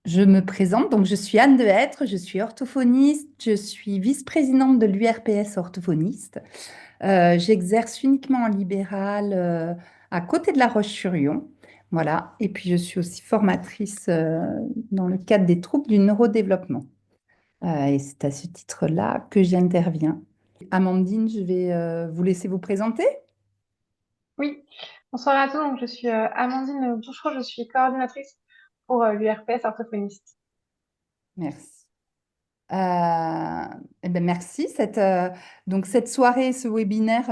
Je me présente, donc je suis Anne Dehêtre, je suis orthophoniste, je suis vice-présidente de l'URPS orthophoniste. J'exerce uniquement en libéral à côté de La Roche-sur-Yon. Voilà. Et puis je suis aussi formatrice dans le cadre des troubles du neurodéveloppement. Et c'est à ce titre-là que j'interviens. Amandine, je vais vous laisser vous présenter. Oui, bonsoir à tous. Donc, je suis Amandine Bouchereau, je suis coordinatrice pour l'URPS orthophoniste. Merci. Eh ben merci. Donc cette soirée, ce webinaire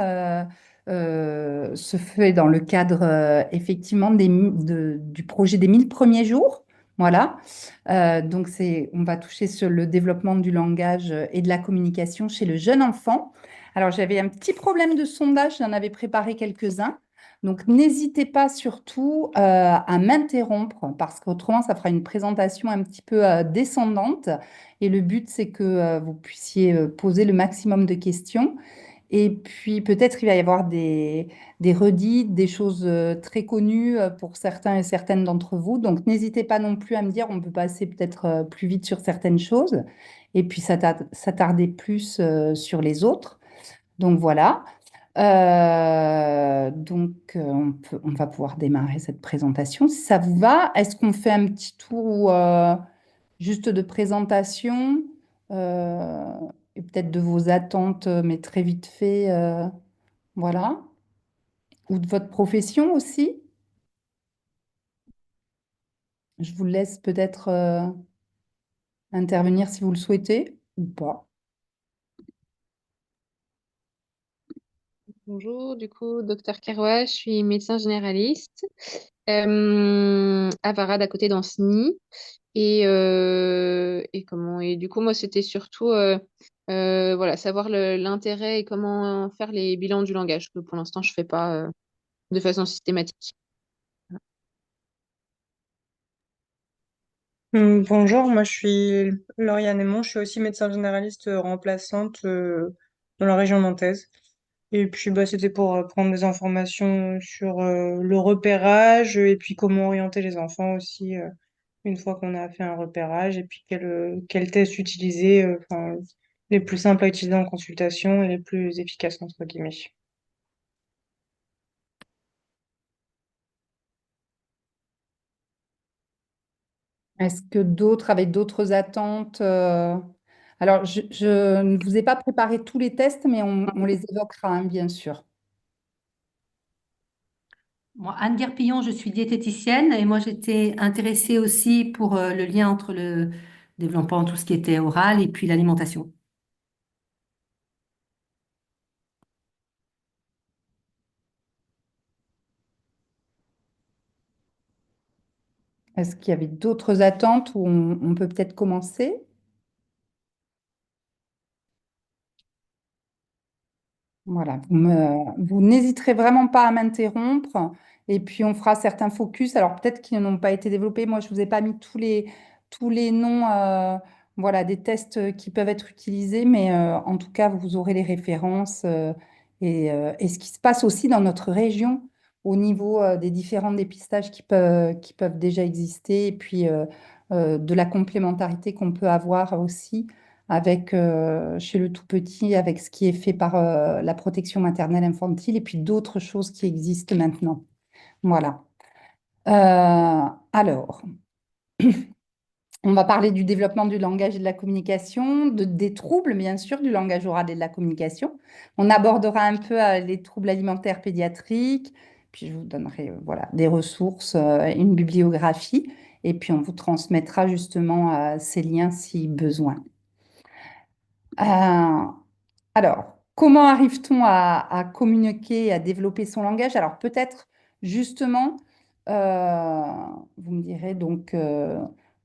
se fait dans le cadre effectivement du projet des 1000 premiers jours. Voilà. Donc on va toucher sur le développement du langage et de la communication chez le jeune enfant. Alors j'avais un petit problème de sondage, j'en avais préparé quelques-uns. Donc n'hésitez pas surtout à m'interrompre parce qu'autrement ça fera une présentation un petit peu descendante. Et le but, c'est que vous puissiez poser le maximum de questions. Et puis peut-être il va y avoir des redites, des choses très connues pour certains et certaines d'entre vous. Donc n'hésitez pas non plus à me dire, on peut passer peut-être plus vite sur certaines choses et puis s'attarder plus sur les autres. Donc voilà. On va pouvoir démarrer cette présentation. Si ça vous va, est-ce qu'on fait un petit tour juste de présentation euh, et peut-être de vos attentes, mais très vite fait, voilà, ou de votre profession aussi. Je vous laisse peut-être intervenir si vous le souhaitez ou pas. Bonjour, du coup, docteur Kerouac, je suis médecin généraliste à Varade, à côté d'Ancenis. Et du coup, moi, c'était surtout voilà, savoir l'intérêt et comment faire les bilans du langage, que pour l'instant, je fais pas de façon systématique. Bonjour, moi je suis Lauriane Aymon, je suis aussi médecin généraliste remplaçante dans la région nantaise. Et puis c'était pour prendre des informations sur le repérage et puis comment orienter les enfants aussi une fois qu'on a fait un repérage et puis quels tests utiliser, enfin, les plus simples à utiliser en consultation et les plus efficaces entre guillemets. Est-ce que d'autres, avec d'autres attentes Alors, je ne vous ai pas préparé tous les tests, mais on les évoquera, hein, bien sûr. Moi, Anne Guerpillon, je suis diététicienne et moi j'étais intéressée aussi pour le lien entre le développement, tout ce qui était oral et puis l'alimentation. Est-ce qu'il y avait d'autres attentes où on peut peut-être commencer? Voilà, vous n'hésiterez vraiment pas à m'interrompre et puis on fera certains focus. Alors peut-être qu'ils n'ont pas été développés. Moi, je vous ai pas mis tous les noms voilà, des tests qui peuvent être utilisés, mais en tout cas, vous aurez les références et ce qui se passe aussi dans notre région au niveau des différents dépistages qui peuvent déjà exister et puis de la complémentarité qu'on peut avoir aussi avec chez le tout petit, avec ce qui est fait par la protection maternelle infantile et puis d'autres choses qui existent maintenant. Voilà. Alors, on va parler du développement du langage et de la communication, des troubles, bien sûr, du langage oral et de la communication. On abordera un peu les troubles alimentaires pédiatriques, puis je vous donnerai voilà, des ressources, une bibliographie, et puis on vous transmettra justement ces liens si besoin. Euh, Alors, comment arrive-t-on à communiquer, à développer son langage? Alors, peut-être justement, euh, vous me direz, donc,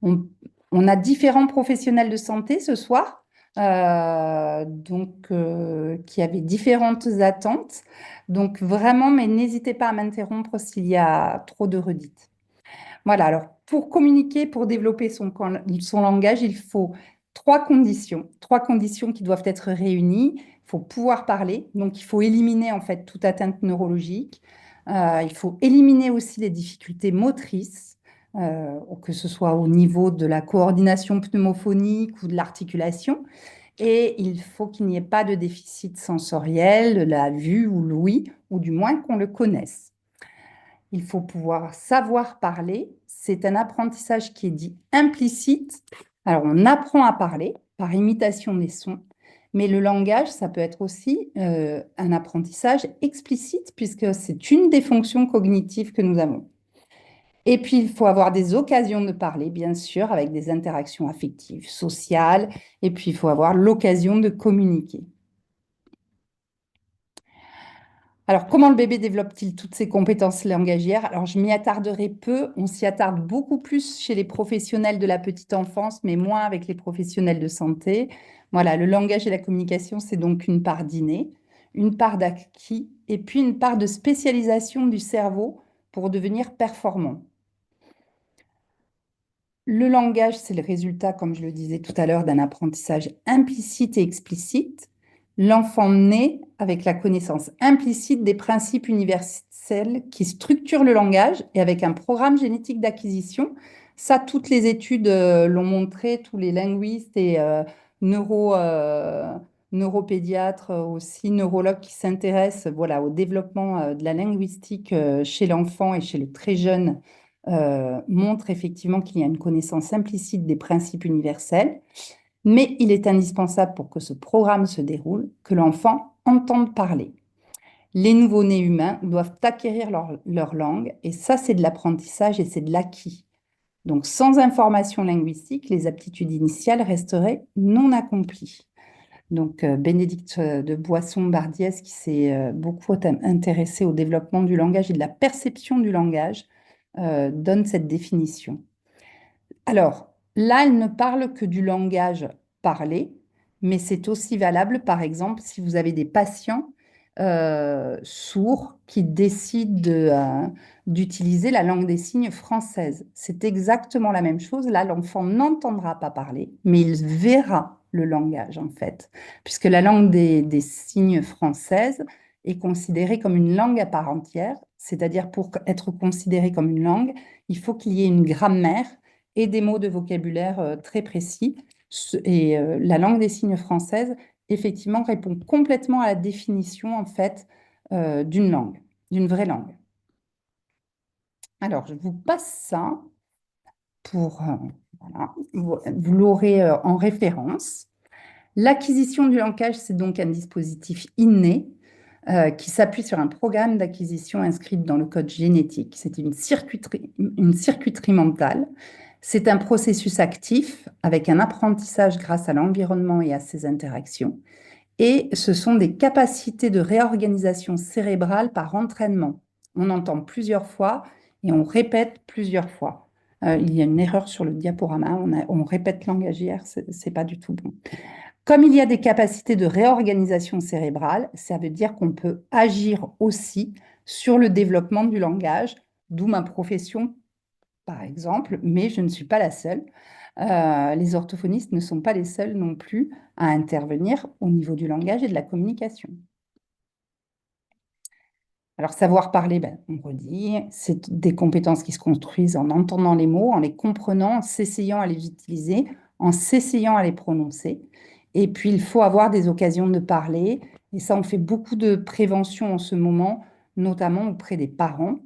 on, on a différents professionnels de santé ce soir, qui avaient différentes attentes. Donc, vraiment, mais n'hésitez pas à m'interrompre s'il y a trop de redites. Voilà, alors pour communiquer, pour développer son langage, il faut trois conditions qui doivent être réunies. Il faut pouvoir parler, donc il faut éliminer en fait toute atteinte neurologique. Il faut éliminer aussi les difficultés motrices. que ce soit au niveau de la coordination pneumophonique ou de l'articulation. Et il faut qu'il n'y ait pas de déficit sensoriel, de la vue ou l'ouïe, ou du moins qu'on le connaisse. Il faut pouvoir savoir parler. C'est un apprentissage qui est dit implicite. Alors, on apprend à parler par imitation des sons, mais le langage, ça peut être aussi un apprentissage explicite, puisque c'est une des fonctions cognitives que nous avons. Et puis, il faut avoir des occasions de parler, bien sûr, avec des interactions affectives, sociales, et puis il faut avoir l'occasion de communiquer. Alors, comment le bébé développe-t-il toutes ses compétences langagières? Alors, je m'y attarderai peu. On s'y attarde beaucoup plus chez les professionnels de la petite enfance, mais moins avec les professionnels de santé. Voilà, le langage et la communication, c'est donc une part d'inné, une part d'acquis, et puis une part de spécialisation du cerveau pour devenir performant. Le langage, c'est le résultat, comme je le disais tout à l'heure, d'un apprentissage implicite et explicite. L'enfant naît avec la connaissance implicite des principes universels qui structurent le langage et avec un programme génétique d'acquisition. Ça, toutes les études l'ont montré, tous les linguistes et neuropédiatres, aussi neurologues qui s'intéressent voilà, au développement de la linguistique chez l'enfant et chez le très jeune montre effectivement qu'il y a une connaissance implicite des principes universels, mais il est indispensable pour que ce programme se déroule que l'enfant entende parler. Les nouveau-nés humains doivent acquérir leur langue, et ça, c'est de l'apprentissage et c'est de l'acquis. Donc, sans information linguistique, les aptitudes initiales resteraient non accomplies. Donc, Bénédicte de Boisson-Bardiès, qui s'est beaucoup intéressée au développement du langage et de la perception du langage, donne cette définition. Alors, là, elle ne parle que du langage parlé, mais c'est aussi valable, par exemple, si vous avez des patients sourds qui décident d'utiliser la langue des signes française. C'est exactement la même chose. Là, l'enfant n'entendra pas parler, mais il verra le langage, en fait, puisque la langue des signes française est considérée comme une langue à part entière, c'est-à-dire pour être considérée comme une langue, il faut qu'il y ait une grammaire et des mots de vocabulaire très précis. Et la langue des signes française, effectivement, répond complètement à la définition, en fait, d'une langue, d'une vraie langue. Alors, je vous passe ça pour... voilà, vous l'aurez en référence. L'acquisition du langage, c'est donc un dispositif inné qui s'appuie sur un programme d'acquisition inscrit dans le code génétique. C'est une circuiterie mentale. C'est un processus actif avec un apprentissage grâce à l'environnement et à ses interactions. Et ce sont des capacités de réorganisation cérébrale par entraînement. On entend plusieurs fois et on répète plusieurs fois. Il y a une erreur sur le diaporama, on répète langagière, c'est pas du tout bon. Comme il y a des capacités de réorganisation cérébrale, ça veut dire qu'on peut agir aussi sur le développement du langage, d'où ma profession, par exemple, mais je ne suis pas la seule. Les orthophonistes ne sont pas les seuls non plus à intervenir au niveau du langage et de la communication. Alors, savoir parler, ben, on redit, c'est des compétences qui se construisent en entendant les mots, en les comprenant, en s'essayant à les utiliser, en s'essayant à les prononcer. Et puis, il faut avoir des occasions de parler. Et ça, on fait beaucoup de prévention en ce moment, notamment auprès des parents,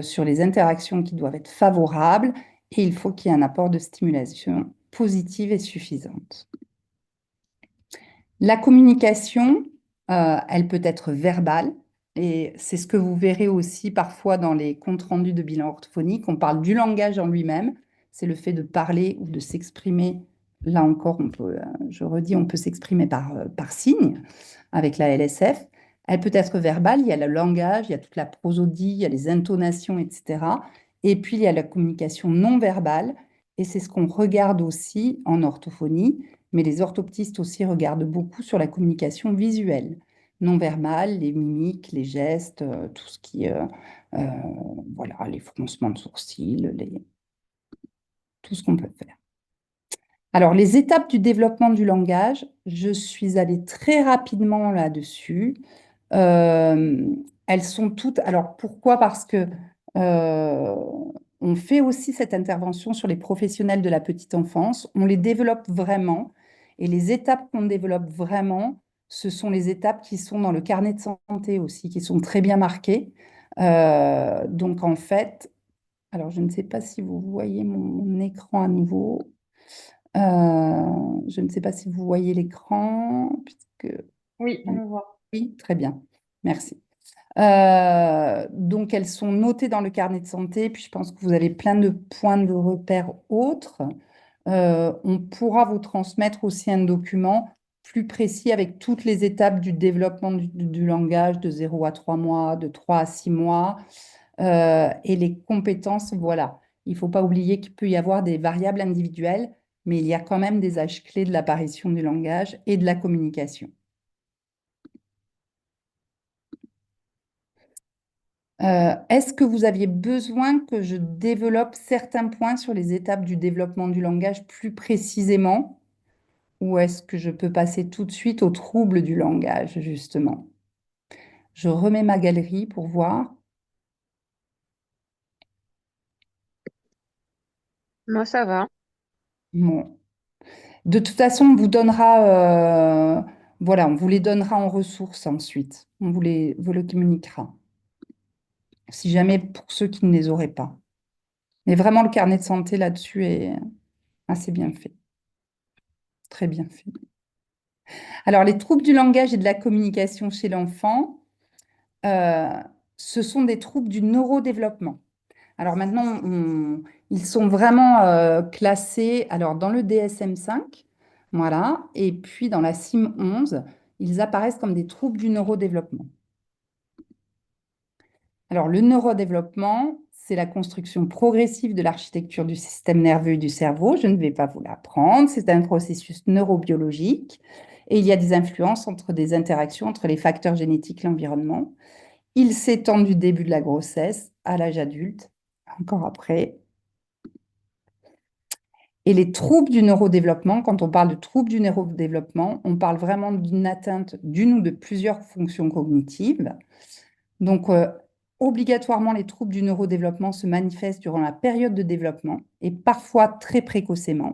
sur les interactions qui doivent être favorables. Et il faut qu'il y ait un apport de stimulation positive et suffisante. La communication, elle peut être verbale. Et c'est ce que vous verrez aussi parfois dans les comptes rendus de bilan orthophonique. On parle du langage en lui-même. C'est le fait de parler ou de s'exprimer. Là encore, je redis, on peut s'exprimer par signe avec la LSF. Elle peut être verbale. Il y a le langage, il y a toute la prosodie, il y a les intonations, etc. Et puis, il y a la communication non verbale. Et c'est ce qu'on regarde aussi en orthophonie. Mais les orthoptistes aussi regardent beaucoup sur la communication visuelle non verbal, les mimiques, les gestes, tout ce qui, voilà, les froncements de sourcils, tout ce qu'on peut faire. Alors, les étapes du développement du langage, je suis allée très rapidement là-dessus. Elles sont toutes. Alors, pourquoi? Parce que On fait aussi cette intervention sur les professionnels de la petite enfance. On les développe vraiment. Et les étapes qu'on développe vraiment, ce sont les étapes qui sont dans le carnet de santé aussi, qui sont très bien marquées. Donc en fait, alors je ne sais pas si vous voyez mon écran à nouveau. Je ne sais pas si vous voyez l'écran, puisque Oui, on le voit. oui, très bien, merci. Donc, elles sont notées dans le carnet de santé, puis je pense que vous avez plein de points de repère autres. On pourra vous transmettre aussi un document plus précis avec toutes les étapes du développement du langage de 0 à 3 mois, de 3 à 6 mois, et les compétences, voilà. Il ne faut pas oublier qu'il peut y avoir des variables individuelles, mais il y a quand même des âges clés de l'apparition du langage et de la communication. Est-ce que vous aviez besoin que je développe certains points sur les étapes du développement du langage plus précisément, ou est-ce que je peux passer tout de suite aux troubles du langage, justement? Je remets ma galerie pour voir. Moi, ça va. Bon. De toute façon, on vous donnera, voilà, on vous les donnera en ressources ensuite. On vous le communiquera. Si jamais pour ceux qui ne les auraient pas. Mais vraiment, le carnet de santé là-dessus est assez bien fait. Très bien fait. Alors, les troubles du langage et de la communication chez l'enfant, euh, ce sont des troubles du neurodéveloppement. Alors maintenant, ils sont vraiment classés alors, dans le DSM-5, voilà, et puis dans la CIM-11, ils apparaissent comme des troubles du neurodéveloppement. Alors, le neurodéveloppement, c'est la construction progressive de l'architecture du système nerveux et du cerveau. Je ne vais pas vous l'apprendre. C'est un processus neurobiologique et il y a des influences entre des interactions entre les facteurs génétiques et l'environnement. Il s'étend du début de la grossesse à l'âge adulte, encore après. Et les troubles du neurodéveloppement, quand on parle de troubles du neurodéveloppement, on parle vraiment d'une atteinte d'une ou de plusieurs fonctions cognitives. Donc, obligatoirement, les troubles du neurodéveloppement se manifestent durant la période de développement et parfois très précocement.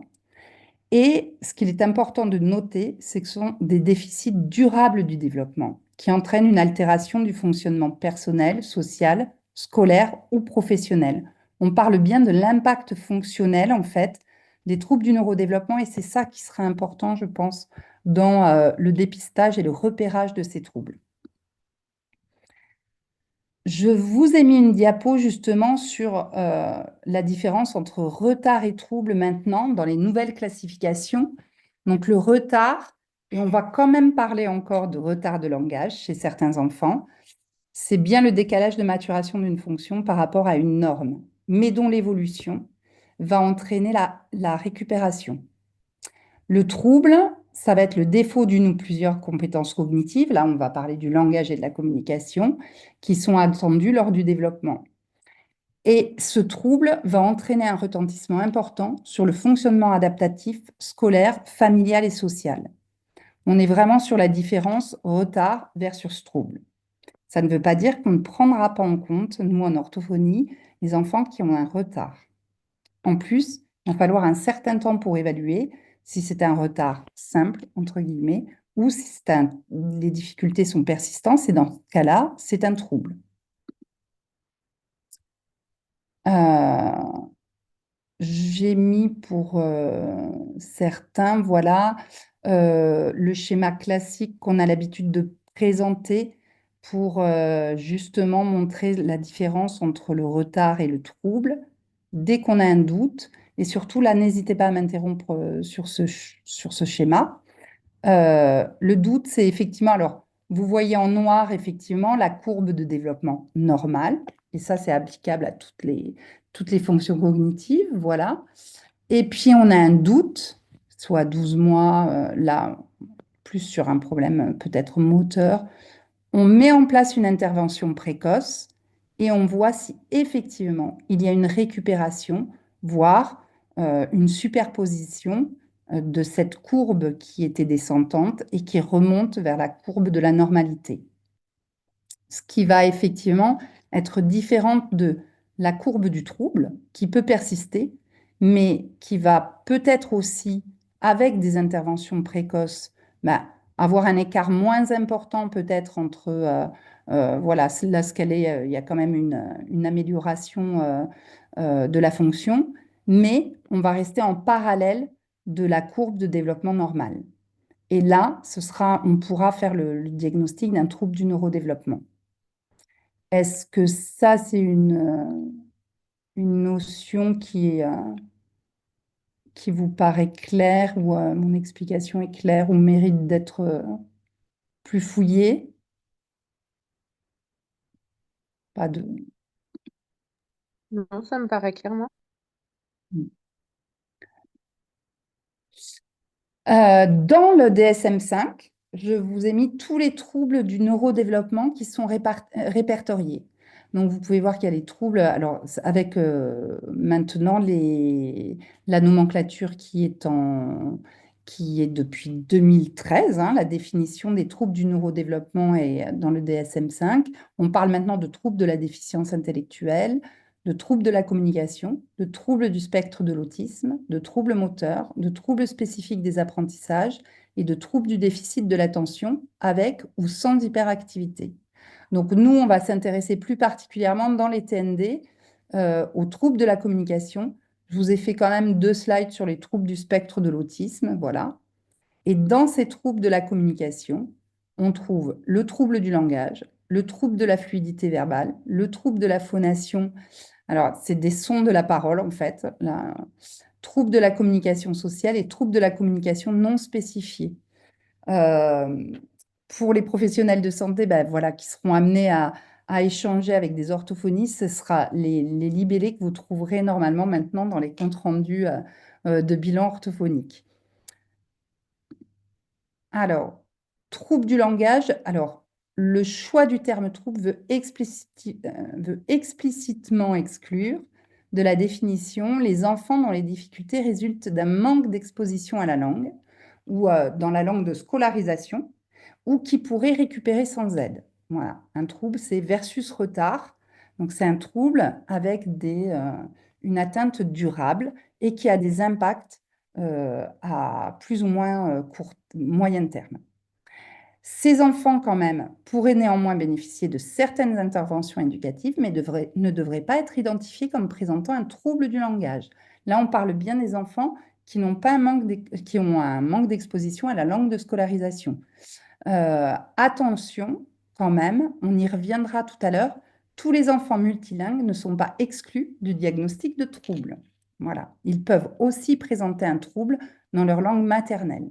Et ce qu'il est important de noter, c'est que ce sont des déficits durables du développement qui entraînent une altération du fonctionnement personnel, social, scolaire ou professionnel. On parle bien de l'impact fonctionnel, en fait, des troubles du neurodéveloppement et c'est ça qui sera important, je pense, dans le dépistage et le repérage de ces troubles. Je vous ai mis une diapo justement sur la différence entre retard et trouble maintenant dans les nouvelles classifications. Donc le retard, et on va quand même parler encore de retard de langage chez certains enfants, c'est bien le décalage de maturation d'une fonction par rapport à une norme, mais dont l'évolution va entraîner la récupération. Le trouble, ça va être le défaut d'une ou plusieurs compétences cognitives. Là, on va parler du langage et de la communication qui sont attendues lors du développement. Et ce trouble va entraîner un retentissement important sur le fonctionnement adaptatif, scolaire, familial et social. On est vraiment sur la différence retard versus trouble. Ça ne veut pas dire qu'on ne prendra pas en compte, nous en orthophonie, les enfants qui ont un retard. En plus, il va falloir un certain temps pour évaluer si c'est un retard simple, entre guillemets, ou si les difficultés sont persistantes, et dans ce cas-là, c'est un trouble. J'ai mis pour certains, voilà, le schéma classique qu'on a l'habitude de présenter pour justement montrer la différence entre le retard et le trouble. Dès qu'on a un doute, et surtout là, n'hésitez pas à m'interrompre sur sur ce schéma. Le doute, c'est effectivement, alors, vous voyez en noir, effectivement, la courbe de développement normale, et ça, c'est applicable à toutes les fonctions cognitives, voilà. Et puis, on a un doute, soit 12 mois, là, plus sur un problème peut-être moteur. On met en place une intervention précoce et on voit si effectivement il y a une récupération, voire une superposition de cette courbe qui était descendante et qui remonte vers la courbe de la normalité. Ce qui va effectivement être différent de la courbe du trouble qui peut persister, mais qui va peut-être aussi, avec des interventions précoces, bah, avoir un écart moins important peut-être entre, voilà, là ce qu'elle est, il y a quand même une amélioration de la fonction, mais on va rester en parallèle de la courbe de développement normal. Et là, on pourra faire le diagnostic d'un trouble du neurodéveloppement. Est-ce que ça, c'est une notion qui vous paraît claire ou mon explication est claire ou mérite d'être plus fouillée? Pas de... Non, ça me paraît clairement. Dans le DSM-5, je vous ai mis tous les troubles du neurodéveloppement qui sont répertoriés. Donc, vous pouvez voir qu'il y a les troubles, alors avec maintenant la nomenclature qui est depuis 2013, hein, la définition des troubles du neurodéveloppement est dans le DSM-5. On parle maintenant de troubles de la déficience intellectuelle, de troubles de la communication, de troubles du spectre de l'autisme, de troubles moteurs, de troubles spécifiques des apprentissages et de troubles du déficit de l'attention avec ou sans hyperactivité. Donc nous, on va s'intéresser plus particulièrement dans les TND aux troubles de la communication. Je vous ai fait quand même 2 slides sur les troubles du spectre de l'autisme, voilà. Et dans ces troubles de la communication, on trouve le trouble du langage, le trouble de la fluidité verbale, le trouble de la phonation. Alors, c'est des sons de la parole, en fait. Troubles de la communication sociale et troubles de la communication non spécifiés. Pour les professionnels de santé, ben, voilà, qui seront amenés à échanger avec des orthophonistes, ce sera les libellés que vous trouverez normalement maintenant dans les comptes rendus de bilan orthophonique. Alors, trouble du langage. Alors, le choix du terme trouble veut explicitement exclure de la définition les enfants dont les difficultés résultent d'un manque d'exposition à la langue ou dans la langue de scolarisation ou qui pourraient récupérer sans aide. Voilà, un trouble, c'est versus retard. Donc, c'est un trouble avec une atteinte durable et qui a des impacts à plus ou moins moyen terme. Ces enfants, quand même, pourraient néanmoins bénéficier de certaines interventions éducatives, mais ne devraient pas être identifiés comme présentant un trouble du langage. Là, on parle bien des enfants qui ont un manque d'exposition à la langue de scolarisation. Attention, quand même, on y reviendra tout à l'heure, tous les enfants multilingues ne sont pas exclus du diagnostic de trouble. Voilà. Ils peuvent aussi présenter un trouble dans leur langue maternelle.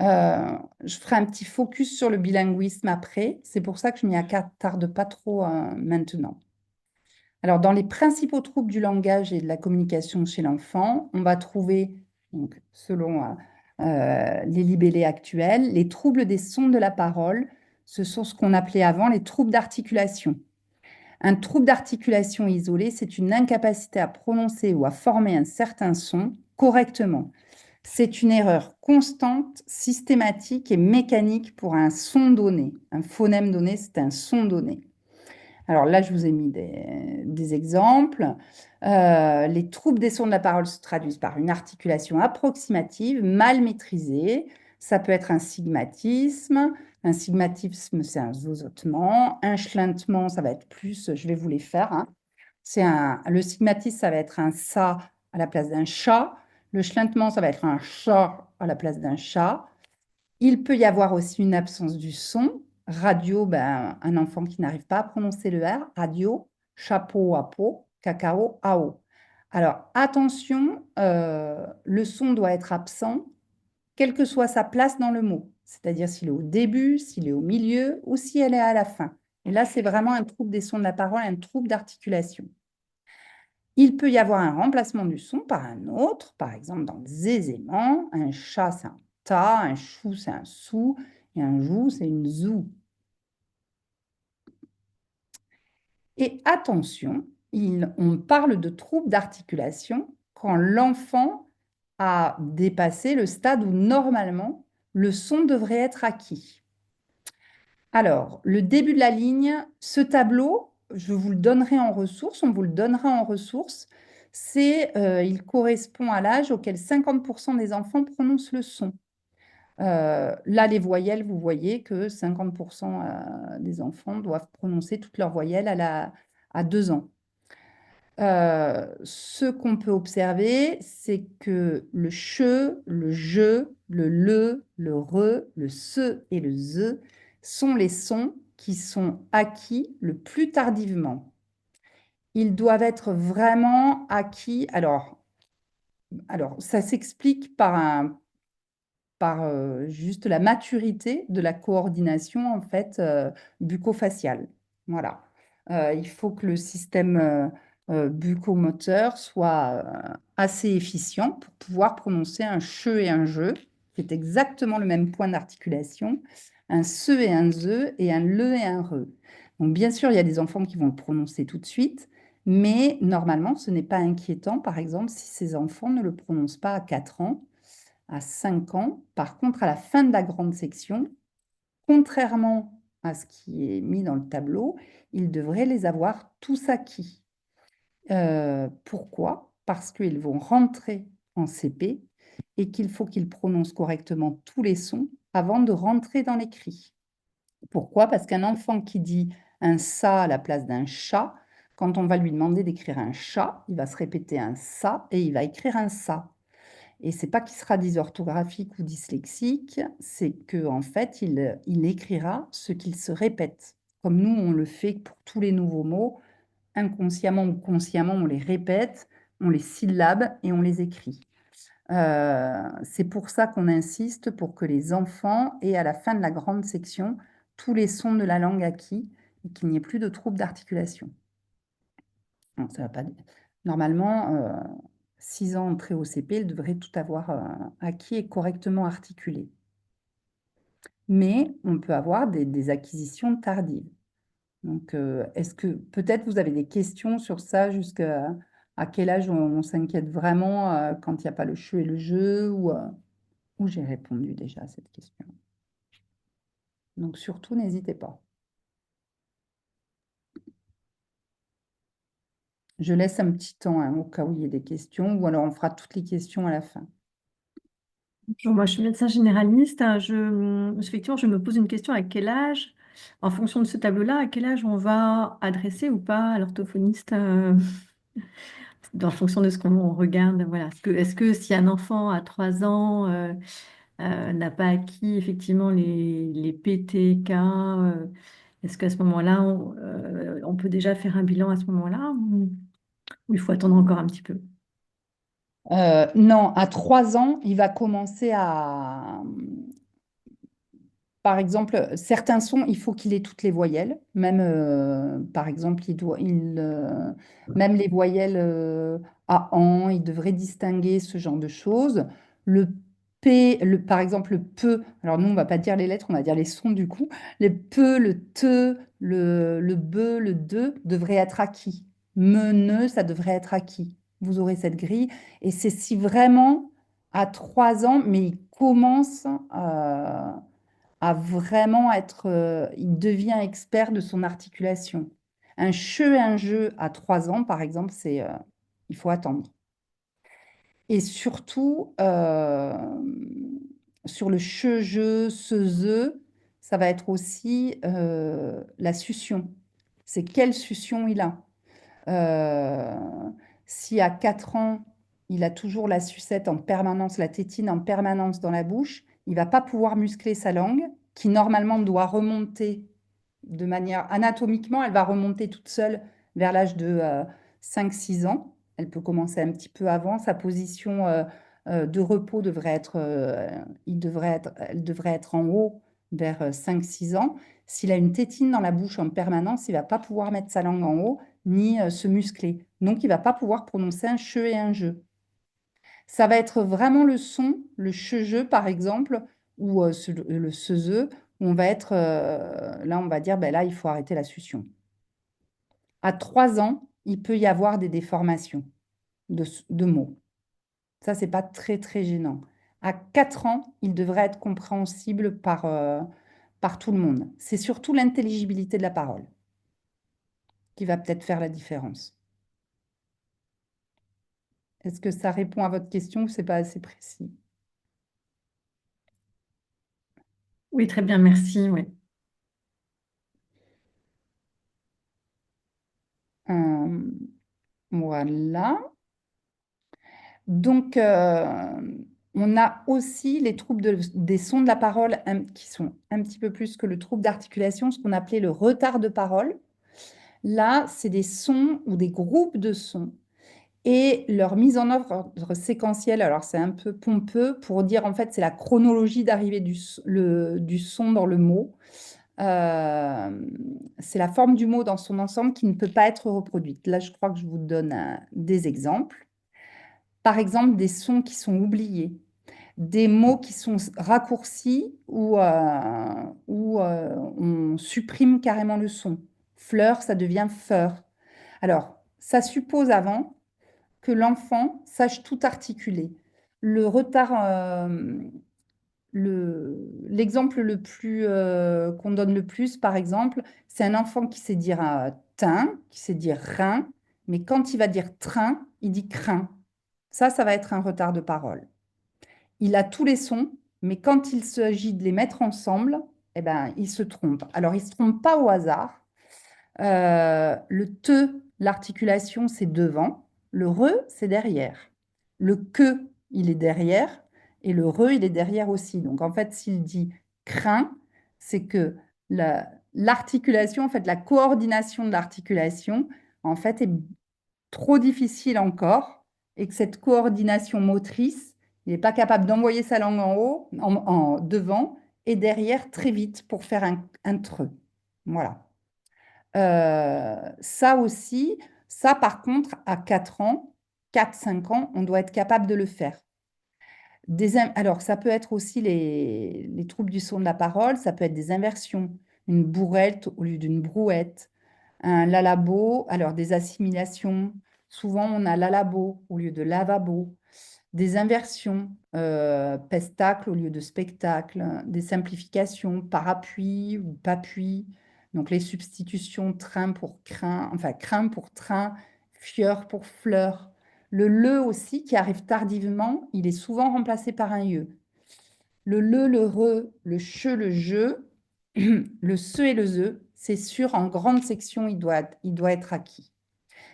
Je ferai un petit focus sur le bilinguisme après. C'est pour ça que je m'y attarde pas trop maintenant. Alors, dans les principaux troubles du langage et de la communication chez l'enfant, on va trouver, donc, selon les libellés actuels, les troubles des sons de la parole. Ce sont ce qu'on appelait avant les troubles d'articulation. Un trouble d'articulation isolé, c'est une incapacité à prononcer ou à former un certain son correctement. C'est une erreur constante, systématique et mécanique pour un son donné. Un phonème donné, c'est un son donné. Alors là, je vous ai mis des exemples. Les troubles des sons de la parole se traduisent par une articulation approximative, mal maîtrisée. Ça peut être un sigmatisme. Un sigmatisme, c'est un zozotement. Un schlintement, ça va être plus, je vais vous les faire, hein. Le sigmatisme, ça va être un ça à la place d'un chat. Le schlintement, ça va être un chat à la place d'un chat. Il peut y avoir aussi une absence du son. Radio, ben, un enfant qui n'arrive pas à prononcer le R. Radio, chapeau à peau, cacao à eau. Alors, attention, le son doit être absent, quelle que soit sa place dans le mot. C'est-à-dire s'il est au début, s'il est au milieu ou si elle est à la fin. Et là, c'est vraiment un trouble des sons de la parole, un trouble d'articulation. Il peut y avoir un remplacement du son par un autre, par exemple dans aisément, un chat c'est un ta, un chou c'est un sou, et un jou c'est une zou. Et attention, on parle de troubles d'articulation quand l'enfant a dépassé le stade où normalement le son devrait être acquis. Alors, le début de la ligne, ce tableau, je vous le donnerai en ressources, on vous le donnera en ressources. Il correspond à l'âge auquel 50% des enfants prononcent le son. Là, les voyelles, vous voyez que 50% des enfants doivent prononcer toutes leurs voyelles à 2 ans. Ce qu'on peut observer, c'est que le che, le je, le re, le se et le ze sont les sons qui sont acquis le plus tardivement. Ils doivent être vraiment acquis. Alors ça s'explique par juste la maturité de la coordination en fait bucco-faciale. Voilà. Il faut que le système bucco-moteur soit assez efficient pour pouvoir prononcer un che et un je, qui est exactement le même point d'articulation, un se et un ze et un le et un re. Donc bien sûr, il y a des enfants qui vont le prononcer tout de suite, mais normalement, ce n'est pas inquiétant, par exemple, si ces enfants ne le prononcent pas à 4 ans à 5 ans. Par contre, à la fin de la grande section, contrairement à ce qui est mis dans le tableau, ils devraient les avoir tous acquis. Pourquoi? Parce qu'ils vont rentrer en CP et qu'il faut qu'ils prononcent correctement tous les sons avant de rentrer dans les cris. Pourquoi? Parce qu'un enfant qui dit un ça à la place d'un chat, quand on va lui demander d'écrire un chat, il va se répéter un ça et il va écrire un ça. Et c'est pas qu'il sera dysorthographique ou dyslexique, c'est qu'en fait, il écrira ce qu'il se répète. Comme nous, on le fait pour tous les nouveaux mots, inconsciemment ou consciemment, on les répète, on les syllabe et on les écrit. C'est pour ça qu'on insiste pour que les enfants aient à la fin de la grande section tous les sons de la langue acquis et qu'il n'y ait plus de troubles d'articulation. Non, ça va pas. Normalement, 6 ans entrés au CP, ils devraient tout avoir acquis et correctement articulé. Mais on peut avoir des acquisitions tardives. Donc, est-ce que peut-être vous avez des questions sur ça, jusqu'à à quel âge on s'inquiète vraiment quand il n'y a pas le che et le je, ou j'ai répondu déjà à cette question. Donc, surtout, n'hésitez pas. Je laisse un petit temps au cas où il y ait des questions, ou alors on fera toutes les questions à la fin. Bonjour, moi je suis médecin généraliste. Effectivement, je me pose une question: à quel âge, en fonction de ce tableau-là, à quel âge on va adresser ou pas à l'orthophoniste en fonction de ce qu'on regarde. Voilà. Est-ce que si un enfant à 3 ans n'a pas acquis effectivement les PTK, est-ce qu'à ce moment-là, on peut déjà faire un bilan à ce moment-là, ou il faut attendre encore un petit peu? Non, à 3 ans, il va commencer à, par exemple, certains sons, il faut qu'il ait toutes les voyelles. Même, par exemple, même les voyelles à an, il devrait distinguer ce genre de choses. Le par exemple, le peu, alors nous, on va pas dire les lettres, on va dire les sons du coup. Le peu, le te, le be, le de devraient être acquis. Me, ne, ça devrait être acquis. Vous aurez cette grille. Et c'est si vraiment à 3 ans, mais il commence à vraiment être, il devient expert de son articulation. Un che et un je à 3 ans, par exemple, il faut attendre. Et surtout, sur le che, je, se, ze, ça va être aussi la succion. C'est quelle succion il a. Si à 4 ans, il a toujours la sucette en permanence, la tétine en permanence dans la bouche, il va pas pouvoir muscler sa langue, qui normalement doit remonter de manière anatomiquement, elle va remonter toute seule vers l'âge de 5-6 ans. Elle peut commencer un petit peu avant. Sa position de repos devrait être, elle devrait être en haut vers 5-6 ans. S'il a une tétine dans la bouche en permanence, il ne va pas pouvoir mettre sa langue en haut ni se muscler. Donc, il ne va pas pouvoir prononcer un che et un je. Ça va être vraiment le son, le che-je par exemple, ou le se-ze, où on va être, là on va dire, ben là il faut arrêter la succion. À 3 ans, il peut y avoir des déformations de mots. Ça, c'est pas très très gênant. À 4 ans, il devrait être compréhensible par tout le monde. C'est surtout l'intelligibilité de la parole qui va peut-être faire la différence. Est-ce que ça répond à votre question ou c'est pas assez précis? Oui, très bien, merci. Oui. Euh, voilà. Donc, on a aussi les troubles des sons de la parole qui sont un petit peu plus que le trouble d'articulation, ce qu'on appelait le retard de parole. Là, c'est des sons ou des groupes de sons et leur mise en œuvre séquentielle. Alors, c'est un peu pompeux pour dire, en fait, c'est la chronologie d'arrivée du son dans le mot. C'est la forme du mot dans son ensemble qui ne peut pas être reproduite. Là, je crois que je vous donne des exemples. Par exemple, des sons qui sont oubliés, des mots qui sont raccourcis ou on supprime carrément le son. Fleur, ça devient feur. Alors, ça suppose avant que l'enfant sache tout articuler. Le retard, l'exemple le plus qu'on donne le plus, par exemple, c'est un enfant qui sait dire teint, qui sait dire rein, mais quand il va dire train, il dit crin. Ça va être un retard de parole. Il a tous les sons, mais quand il s'agit de les mettre ensemble, eh ben, il se trompe. Alors, il ne se trompe pas au hasard. Le te, l'articulation, c'est devant. Le re, c'est derrière. Le que, il est derrière. Et le re, il est derrière aussi. Donc, en fait, s'il dit crin, c'est que l'articulation, en fait, la coordination de l'articulation, en fait, est trop difficile encore. Et que cette coordination motrice, il n'est pas capable d'envoyer sa langue en haut, devant, et derrière très vite pour faire un treu. Voilà. Ça aussi, ça par contre, à 4 ans, 4-5 ans, on doit être capable de le faire. Alors, ça peut être aussi les troubles du son de la parole, ça peut être des inversions, une bourrette au lieu d'une brouette, un lalabo, alors des assimilations. Souvent, on a lalabo au lieu de lavabo, des inversions, pestacle au lieu de spectacle, des simplifications, parapluie ou papuis, donc les substitutions train pour crin, enfin crin pour train, fieur pour fleur. Le aussi, qui arrive tardivement, il est souvent remplacé par un e. Le re, le che, le je, le se et le ze, c'est sûr, en grande section, il doit être acquis.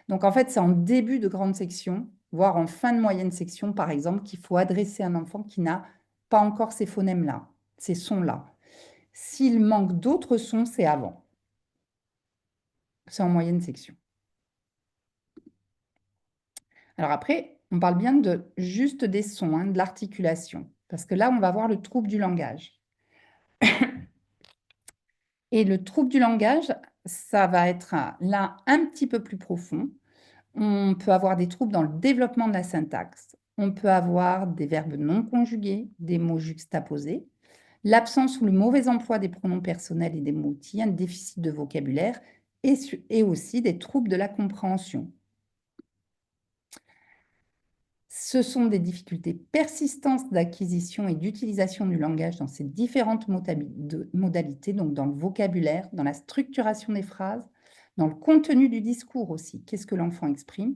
Donc, en fait, c'est en début de grande section, voire en fin de moyenne section, par exemple, qu'il faut adresser un enfant qui n'a pas encore ces phonèmes-là, ces sons-là. S'il manque d'autres sons, c'est avant. C'est en moyenne section. Alors après, on parle bien de juste des sons, hein, de l'articulation, parce que là, on va voir le trouble du langage. Et le trouble du langage, ça va être là un petit peu plus profond. On peut avoir des troubles dans le développement de la syntaxe. On peut avoir des verbes non conjugués, des mots juxtaposés, l'absence ou le mauvais emploi des pronoms personnels et des mots-outils, un déficit de vocabulaire et aussi des troubles de la compréhension. Ce sont des difficultés persistantes d'acquisition et d'utilisation du langage dans ses différentes modalités, donc dans le vocabulaire, dans la structuration des phrases, dans le contenu du discours aussi, qu'est-ce que l'enfant exprime,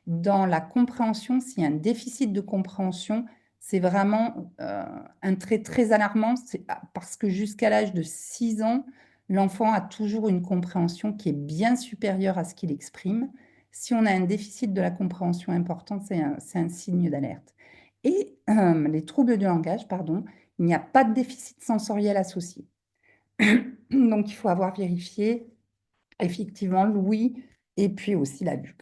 dans la compréhension, s'il y a un déficit de compréhension, c'est vraiment un trait très alarmant, parce que jusqu'à l'âge de 6 ans, l'enfant a toujours une compréhension qui est bien supérieure à ce qu'il exprime. Si on a un déficit de la compréhension important, c'est un signe d'alerte. Et les troubles du langage, pardon, il n'y a pas de déficit sensoriel associé. Donc, il faut avoir vérifié effectivement l'ouïe et puis aussi la vue.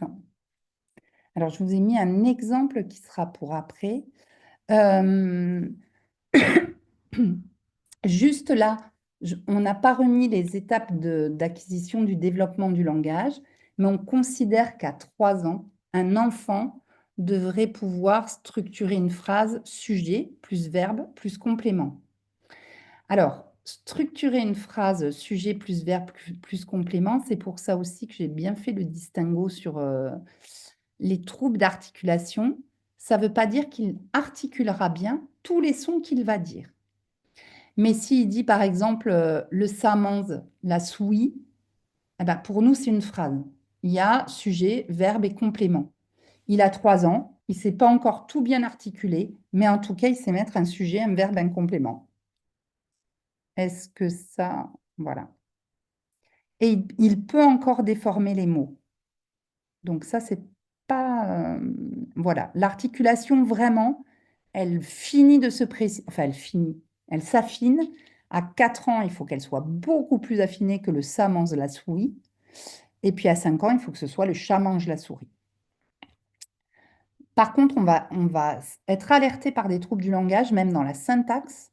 Alors, je vous ai mis un exemple qui sera pour après. Euh, Juste là, on n'a pas remis les étapes d'acquisition du développement du langage, mais on considère qu'à 3 ans, un enfant devrait pouvoir structurer une phrase sujet plus verbe plus complément. Alors, structurer une phrase sujet plus verbe plus complément, c'est pour ça aussi que j'ai bien fait le distinguo sur les troubles d'articulation. Ça ne veut pas dire qu'il articulera bien tous les sons qu'il va dire. Mais s'il dit, par exemple, le ça mange, la souris, eh ben, pour nous, c'est une phrase. il y a sujet, verbe et complément. Il a 3 ans, il ne sait pas encore tout bien articuler, mais en tout cas, il sait mettre un sujet, un verbe, un complément. Est-ce que ça... Voilà. Et il peut encore déformer les mots. Donc ça, c'est pas... voilà. L'articulation, vraiment, elle finit de se préciser... Enfin, elle finit. Elle s'affine. À 4 ans, il faut qu'elle soit beaucoup plus affinée que le ça mange la souris. Et puis à 5 ans, il faut que ce soit le chat mange la souris. Par contre, on va être alerté par des troubles du langage, même dans la syntaxe,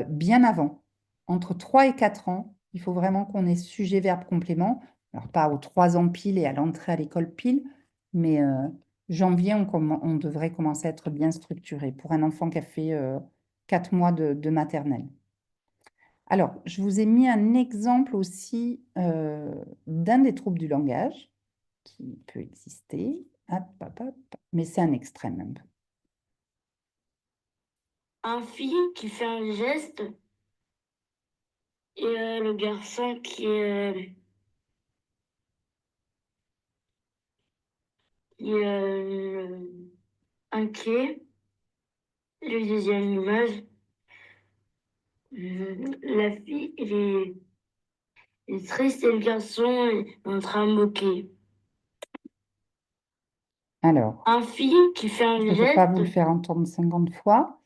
bien avant. Entre 3 et 4 ans, il faut vraiment qu'on ait sujet, verbe, complément. Alors, pas aux 3 ans pile et à l'entrée à l'école pile, mais janvier, on devrait commencer à être bien structuré pour un enfant qui a fait 4 mois de maternelle. Alors, je vous ai mis un exemple aussi d'un des troubles du langage qui peut exister. Hop, hop, hop. Mais c'est un extrême un peu. Un fille qui fait un geste et le garçon qui est inquiet. Le deuxième image, la fille est triste et le garçon est en train de moquer. Alors, Un fille qui fait un je ne vais pas vous le geste. faire entendre 50 fois.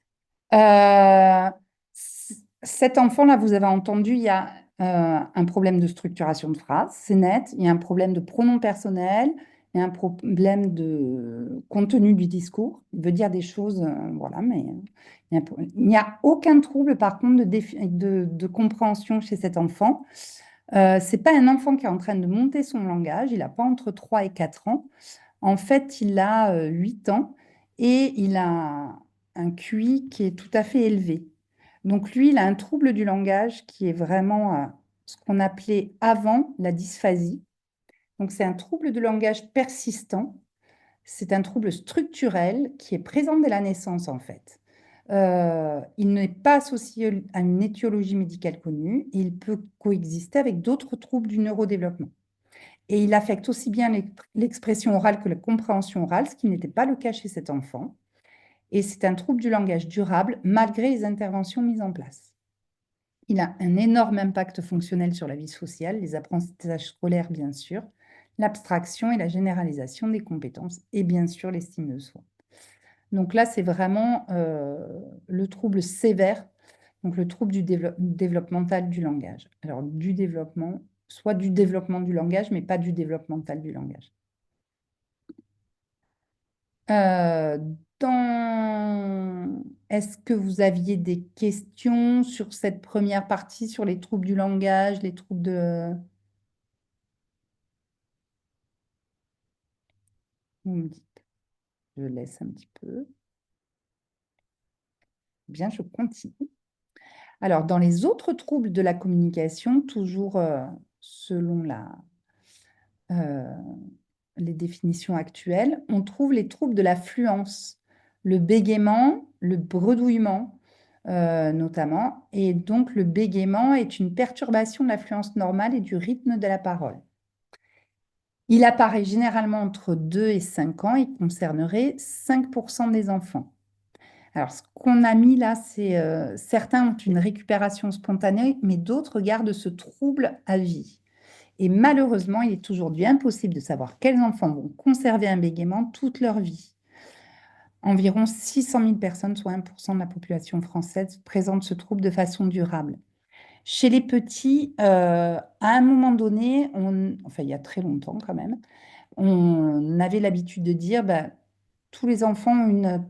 Cet enfant-là, vous avez entendu, il y a un problème de structuration de phrase, c'est net. Il y a un problème de pronom personnel, il y a un problème de contenu du discours. Il veut dire des choses, voilà, mais il n'y a aucun trouble, par contre, de compréhension chez cet enfant. C'est pas un enfant qui est en train de monter son langage, il n'a pas entre 3 et 4 ans. En fait, il a 8 ans et il a un QI qui est tout à fait élevé. Donc lui, il a un trouble du langage qui est vraiment ce qu'on appelait avant la dysphasie. Donc c'est un trouble de langage persistant. C'est un trouble structurel qui est présent dès la naissance en fait. Il n'est pas associé à une étiologie médicale connue. Il peut coexister avec d'autres troubles du neurodéveloppement. Et il affecte aussi bien l'expression orale que la compréhension orale, ce qui n'était pas le cas chez cet enfant. Et c'est un trouble du langage durable malgré les interventions mises en place. Il a un énorme impact fonctionnel sur la vie sociale, les apprentissages scolaires bien sûr, l'abstraction et la généralisation des compétences et bien sûr l'estime de soi. Donc là, c'est vraiment le trouble sévère, donc le trouble du développemental du langage. Alors du développement, soit du développement du langage, mais pas du développemental du langage. Est-ce que vous aviez des questions sur cette première partie, sur les troubles du langage, les troubles de... Vous me dites, je laisse un petit peu. Bien, je continue. Alors, dans les autres troubles de la communication, toujours selon les définitions actuelles, on trouve les troubles de la fluence, le bégaiement, le bredouillement notamment. Et donc, le bégaiement est une perturbation de la fluence normale et du rythme de la parole. Il apparaît généralement entre 2 et 5 ans et concernerait 5% des enfants. Alors, ce qu'on a mis là, c'est certains ont une récupération spontanée, mais d'autres gardent ce trouble à vie. Et malheureusement, il est aujourd'hui impossible de savoir quels enfants vont conserver un bégaiement toute leur vie. Environ 600 000 personnes, soit 1% de la population française, présentent ce trouble de façon durable. Chez les petits, à un moment donné, enfin il y a très longtemps quand même, on avait l'habitude de dire tous les enfants ont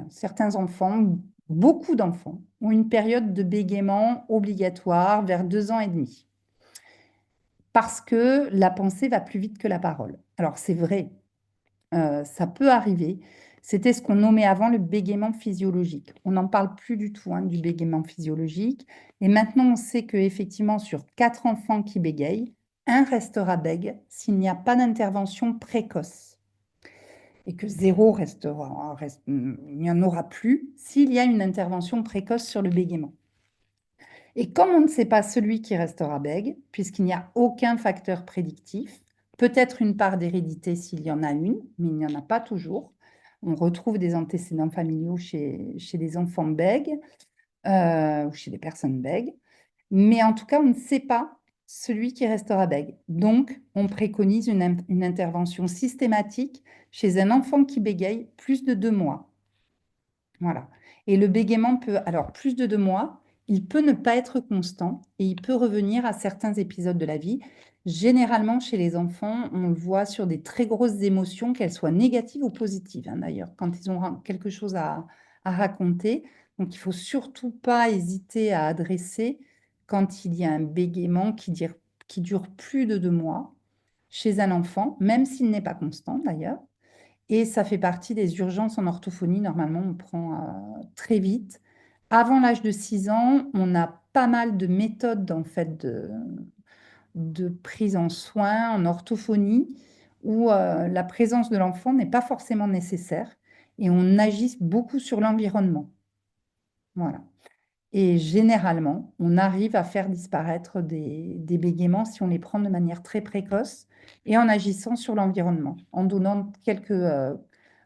certains enfants, beaucoup d'enfants, ont une période de bégaiement obligatoire vers 2 ans et demi. Parce que la pensée va plus vite que la parole. Alors c'est vrai, ça peut arriver. C'était ce qu'on nommait avant le bégaiement physiologique. On n'en parle plus du tout du bégaiement physiologique. Et maintenant, on sait qu'effectivement, sur 4 enfants qui bégayent, un restera bègue s'il n'y a pas d'intervention précoce. Et que 0 il n'y en aura plus s'il y a une intervention précoce sur le bégaiement. Et comme on ne sait pas celui qui restera bègue, puisqu'il n'y a aucun facteur prédictif, peut-être une part d'hérédité s'il y en a une, mais il n'y en a pas toujours. On retrouve des antécédents familiaux chez les enfants bègues ou chez les personnes bègues. Mais en tout cas, on ne sait pas celui qui restera bègue. Donc, on préconise une intervention systématique chez un enfant qui bégaye plus de 2 mois. Voilà. Et le bégaiement peut, alors plus de 2 mois, il peut ne pas être constant et il peut revenir à certains épisodes de la vie. Généralement, chez les enfants, on le voit sur des très grosses émotions, qu'elles soient négatives ou positives, hein, d'ailleurs, quand ils ont quelque chose à raconter. Donc, il faut surtout pas hésiter à adresser quand il y a un bégaiement qui dure plus de 2 mois chez un enfant, même s'il n'est pas constant, d'ailleurs. Et ça fait partie des urgences en orthophonie. Normalement, on prend très vite. Avant l'âge de 6 ans, on a pas mal de méthodes en fait de prise en soin en orthophonie où la présence de l'enfant n'est pas forcément nécessaire et on agit beaucoup sur l'environnement. Voilà. Et généralement, on arrive à faire disparaître des bégaiements si on les prend de manière très précoce et en agissant sur l'environnement, en donnant quelques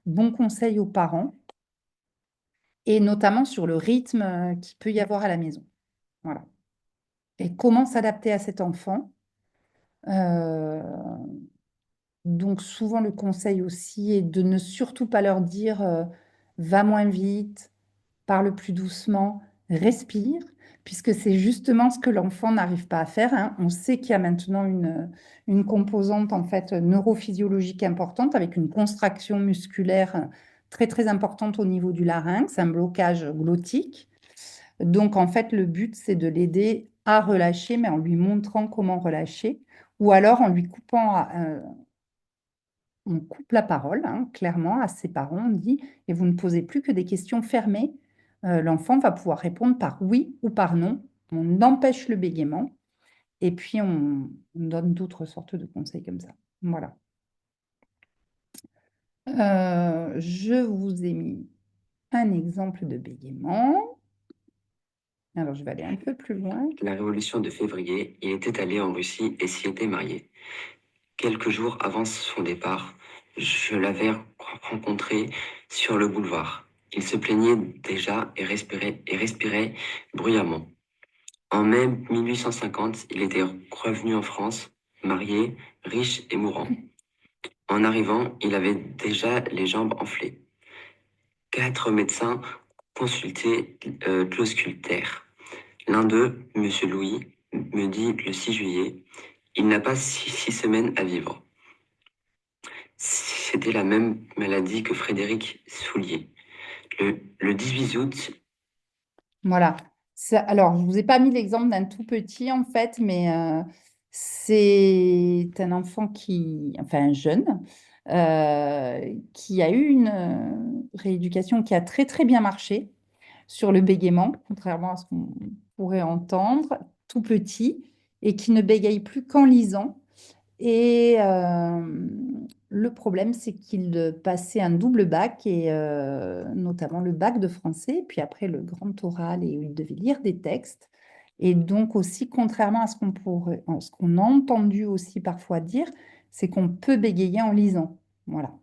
bons conseils aux parents et notamment sur le rythme qu'il peut y avoir à la maison. Voilà. Et comment s'adapter à cet enfant. Euh, donc souvent le conseil aussi est de ne surtout pas leur dire va moins vite, parle plus doucement, respire, puisque c'est justement ce que l'enfant n'arrive pas à faire, hein. On sait qu'il y a maintenant une composante en fait neurophysiologique importante avec une contraction musculaire très très importante au niveau du larynx, un blocage glottique. Donc en fait, le but, c'est de l'aider à relâcher, mais en lui montrant comment relâcher, ou alors en lui coupant on coupe la parole, hein, clairement, à ses parents. On dit, et vous ne posez plus que des questions fermées. L'enfant va pouvoir répondre par oui ou par non. On empêche le bégaiement. Et puis, on donne d'autres sortes de conseils comme ça. Voilà. Je vous ai mis un exemple de bégaiement. Alors, je vais aller un peu plus loin. La révolution de février, il était allé en Russie et s'y était marié. Quelques jours avant son départ, je l'avais rencontré sur le boulevard. Il se plaignait déjà et respirait bruyamment. En mai 1850, il était revenu en France, marié, riche et mourant. En arrivant, il avait déjà les jambes enflées. 4 médecins consultés l'auscultèrent. L'un d'eux, Monsieur Louis, me dit le 6 juillet, il n'a pas 6 semaines à vivre. C'était la même maladie que Frédéric Soulier. Le 18 août, Voilà. Alors, je ne vous ai pas mis l'exemple d'un tout petit, en fait, mais c'est un enfant enfin un jeune, qui a eu une rééducation qui a très, très bien marché sur le bégaiement, contrairement à ce qu'on pourrait entendre, tout petit, et qui ne bégaye plus qu'en lisant. Et le problème, c'est qu'il passait un double bac, et notamment le bac de français, puis après le grand oral, et où il devait lire des textes. Et donc aussi, contrairement à ce qu'on a entendu aussi parfois dire, c'est qu'on peut bégayer en lisant. Voilà.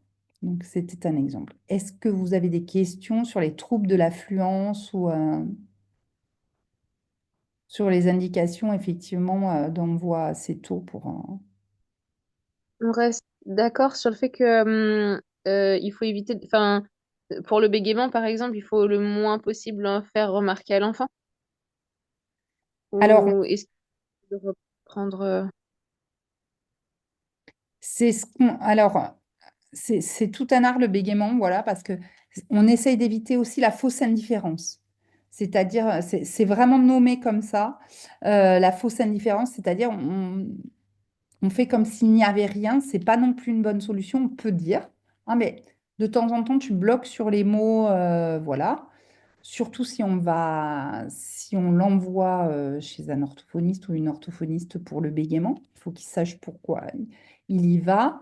Donc c'était un exemple. Est-ce que vous avez des questions sur les troubles de l'affluence ou sur les indications effectivement d'envoi assez tôt pour un... On reste d'accord sur le fait que il faut éviter, enfin, pour le bégaiement, par exemple, il faut le moins possible en faire remarquer à l'enfant. Alors, Ou est-ce qu'il faut reprendre alors, c'est tout un art le bégaiement, voilà, parce que on essaye d'éviter aussi la fausse indifférence. C'est-à-dire, c'est vraiment nommé comme ça, la fausse indifférence, c'est-à-dire on fait comme s'il n'y avait rien, c'est pas non plus une bonne solution, on peut dire, ah, mais de temps en temps, tu bloques sur les mots, voilà. Surtout si on l'envoie chez un orthophoniste ou une orthophoniste pour le bégaiement, il faut qu'il sache pourquoi il y va.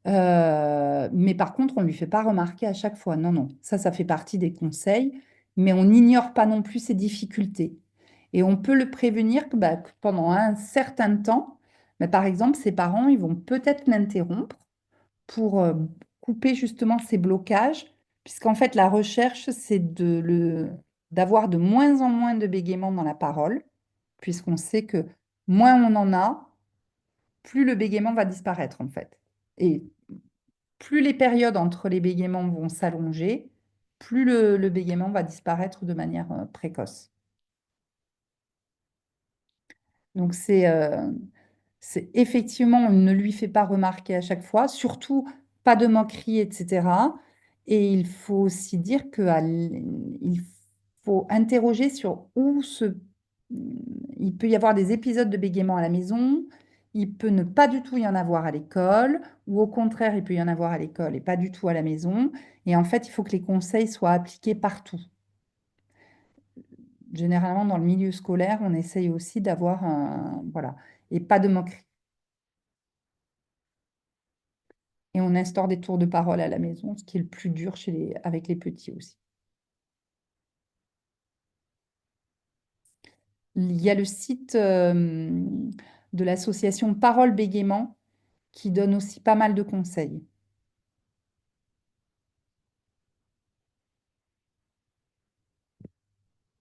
Mais par contre, on ne lui fait pas remarquer à chaque fois. Non, non, ça fait partie des conseils, mais on n'ignore pas non plus ses difficultés. Et on peut le prévenir que pendant un certain temps, Mais par exemple, ses parents, ils vont peut-être l'interrompre pour couper justement ces blocages, puisqu'en fait, la recherche, c'est d'avoir de moins en moins de bégaiements dans la parole, puisqu'on sait que moins on en a, plus le bégaiement va disparaître, en fait. Et plus les périodes entre les bégaiements vont s'allonger, plus le bégaiement va disparaître de manière précoce. Donc, c'est effectivement, on ne lui fait pas remarquer à chaque fois, surtout pas de moquerie, etc. Et il faut aussi dire il faut interroger sur il peut y avoir des épisodes de bégaiement à la maison, il peut ne pas du tout y en avoir à l'école, ou au contraire, il peut y en avoir à l'école et pas du tout à la maison. Et en fait, il faut que les conseils soient appliqués partout. Généralement, dans le milieu scolaire, on essaye aussi d'avoir voilà, et pas de moquerie. Et on instaure des tours de parole à la maison, ce qui est le plus dur avec les petits aussi. Il y a le site de l'association Parole Bégaiement qui donne aussi pas mal de conseils.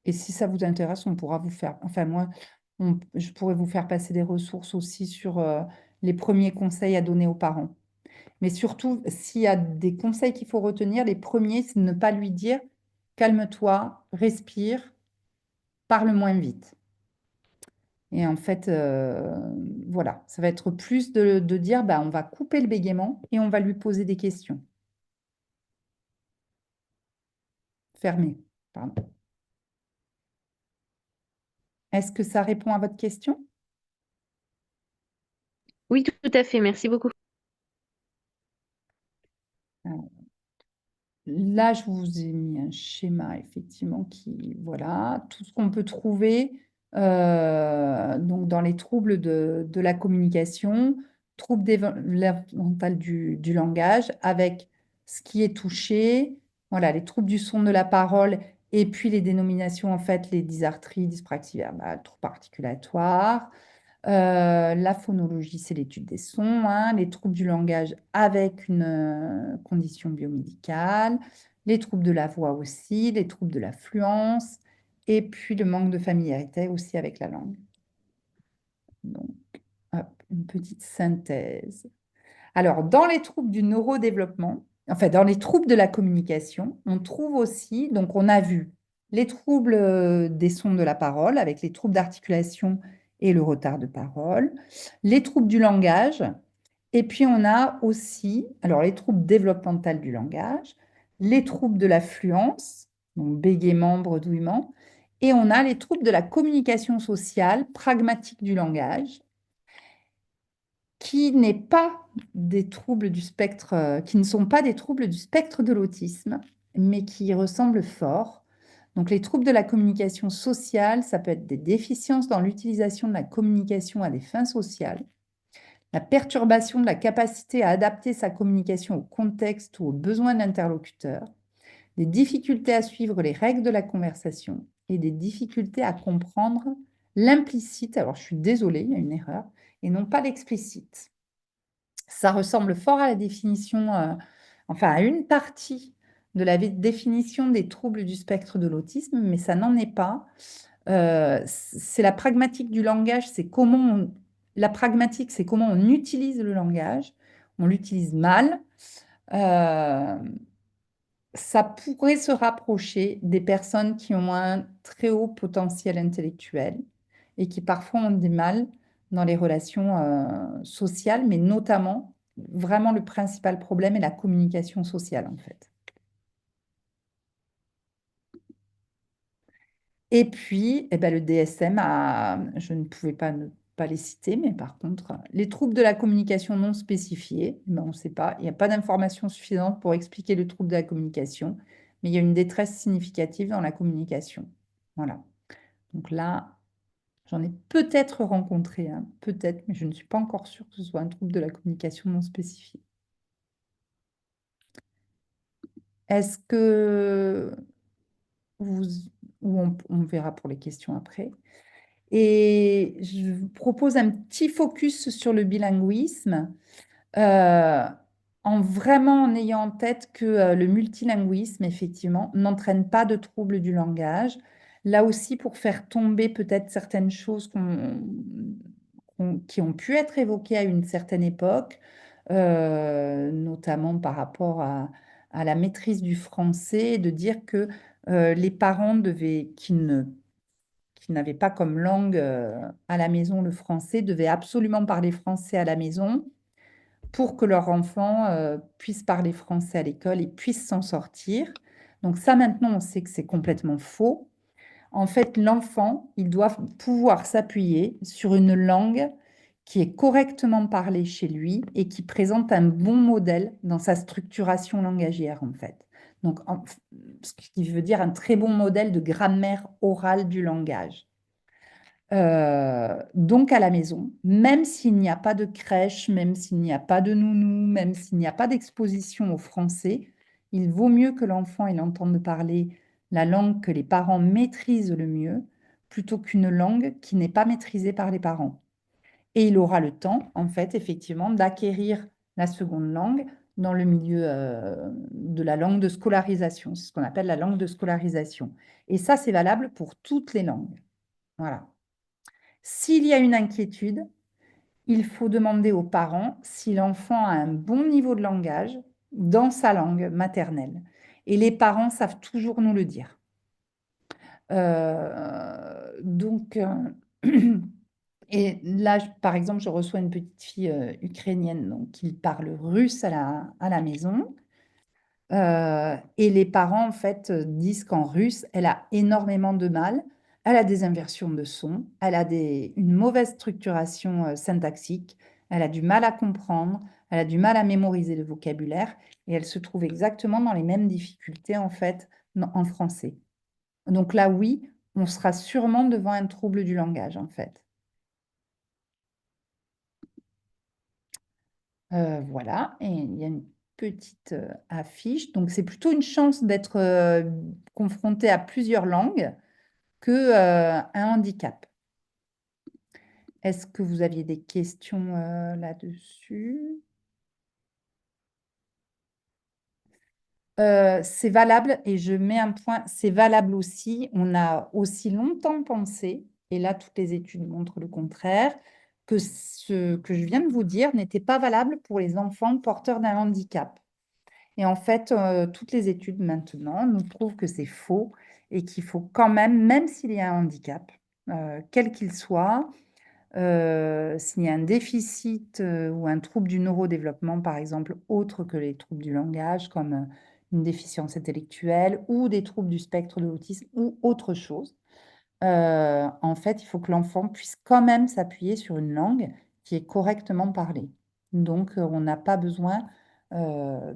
Et si ça vous intéresse, on pourra vous faire, enfin moi, je pourrais vous faire passer des ressources aussi sur les premiers conseils à donner aux parents. Mais surtout, s'il y a des conseils qu'il faut retenir, les premiers, c'est de ne pas lui dire calme-toi, respire, parle moins vite. Et en fait, voilà, ça va être plus de dire, bah, on va couper le bégaiement et on va lui poser des questions. Fermées, pardon. Est-ce que ça répond à votre question? Oui, tout à fait. Merci beaucoup. Là, je vous ai mis un schéma, effectivement, voilà, tout ce qu'on peut trouver donc dans les troubles de la communication, troubles développementaux du langage, avec ce qui est touché, voilà, les troubles du son de la parole, et puis les dénominations, en fait, les dysarthries, dyspraxies verbales, troubles articulatoires. La phonologie, c'est l'étude des sons, hein, les troubles du langage avec une condition biomédicale, les troubles de la voix aussi, les troubles de la fluence, et puis le manque de familiarité aussi avec la langue. Donc, hop, une petite synthèse. Alors, dans les troubles du neurodéveloppement, enfin, dans les troubles de la communication, on trouve aussi, donc on a vu les troubles des sons de la parole, avec les troubles d'articulation et le retard de parole, les troubles du langage, et puis on a aussi, alors les troubles développementaux du langage, les troubles de la fluence, donc bégaiement, bredouillement, et on a les troubles de la communication sociale, pragmatique du langage, qui n'est pas des troubles du spectre, qui ne sont pas des troubles du spectre de l'autisme, mais qui y ressemblent fort. Donc, les troubles de la communication sociale, ça peut être des déficiences dans l'utilisation de la communication à des fins sociales, la perturbation de la capacité à adapter sa communication au contexte ou aux besoins de l'interlocuteur, des difficultés à suivre les règles de la conversation et des difficultés à comprendre l'implicite, alors je suis désolée, il y a une erreur, et non pas l'explicite. Ça ressemble fort à la définition, enfin à une partie de la définition des troubles du spectre de l'autisme, mais ça n'en est pas. C'est la pragmatique du langage, la pragmatique, c'est comment on utilise le langage. On l'utilise mal. Euh, Ça pourrait se rapprocher des personnes qui ont un très haut potentiel intellectuel et qui parfois ont des mal dans les relations sociales, mais notamment, vraiment le principal problème est la communication sociale en fait. Et puis, eh ben, le DSM je ne pouvais pas ne pas les citer, mais par contre, les troubles de la communication non spécifiés, ben, on ne sait pas, il n'y a pas d'informations suffisantes pour expliquer le trouble de la communication, mais il y a une détresse significative dans la communication. Voilà. Donc là, j'en ai peut-être rencontré un, peut-être, mais je ne suis pas encore sûre que ce soit un trouble de la communication non spécifié. Est-ce que vous, ou on verra pour les questions après. Et je vous propose un petit focus sur le bilinguisme, euh, en ayant en tête que le multilinguisme, effectivement, n'entraîne pas de troubles du langage. Là aussi, pour faire tomber peut-être certaines choses qui ont pu être évoquées à une certaine époque, notamment par rapport à la maîtrise du français, de dire que les parents qui n'avaient pas comme langue à la maison le français devaient absolument parler français à la maison pour que leur enfant puisse parler français à l'école et puisse s'en sortir. Donc ça, maintenant, on sait que c'est complètement faux. En fait, l'enfant, il doit pouvoir s'appuyer sur une langue qui est correctement parlée chez lui et qui présente un bon modèle dans sa structuration langagière, en fait. Donc, ce qui veut dire un très bon modèle de grammaire orale du langage. Donc à la maison, même s'il n'y a pas de crèche, même s'il n'y a pas de nounou, même s'il n'y a pas d'exposition au français, il vaut mieux que l'enfant ait entende parler la langue que les parents maîtrisent le mieux, plutôt qu'une langue qui n'est pas maîtrisée par les parents. Et il aura le temps, en fait, effectivement, d'acquérir la seconde langue dans le milieu de la langue de scolarisation. C'est ce qu'on appelle la langue de scolarisation. Et ça, c'est valable pour toutes les langues. Voilà. S'il y a une inquiétude, il faut demander aux parents si l'enfant a un bon niveau de langage dans sa langue maternelle. Et les parents savent toujours nous le dire. Donc, et là, par exemple, je reçois une petite fille ukrainienne donc, qui parle russe à la maison. Et les parents, en fait, disent qu'en russe, elle a énormément de mal. Elle a des inversions de son, elle a une mauvaise structuration syntaxique, elle a du mal à comprendre, elle a du mal à mémoriser le vocabulaire, et elle se trouve exactement dans les mêmes difficultés, en fait, en français. Donc là, oui, on sera sûrement devant un trouble du langage, en fait. Voilà, et il y a une petite affiche. Donc, c'est plutôt une chance d'être confronté à plusieurs langues que un handicap. Est-ce que vous aviez des questions là-dessus? C'est valable, et je mets un point, c'est valable aussi. On a aussi longtemps pensé, et là toutes les études montrent le contraire, que ce que je viens de vous dire n'était pas valable pour les enfants porteurs d'un handicap. Et en fait, toutes les études maintenant nous prouvent que c'est faux et qu'il faut quand même s'il y a un handicap, quel qu'il soit, s'il y a un déficit ou un trouble du neurodéveloppement, par exemple, autre que les troubles du langage, comme une déficience intellectuelle ou des troubles du spectre de l'autisme ou autre chose, en fait, il faut que l'enfant puisse quand même s'appuyer sur une langue qui est correctement parlée. Donc, on n'a pas besoin de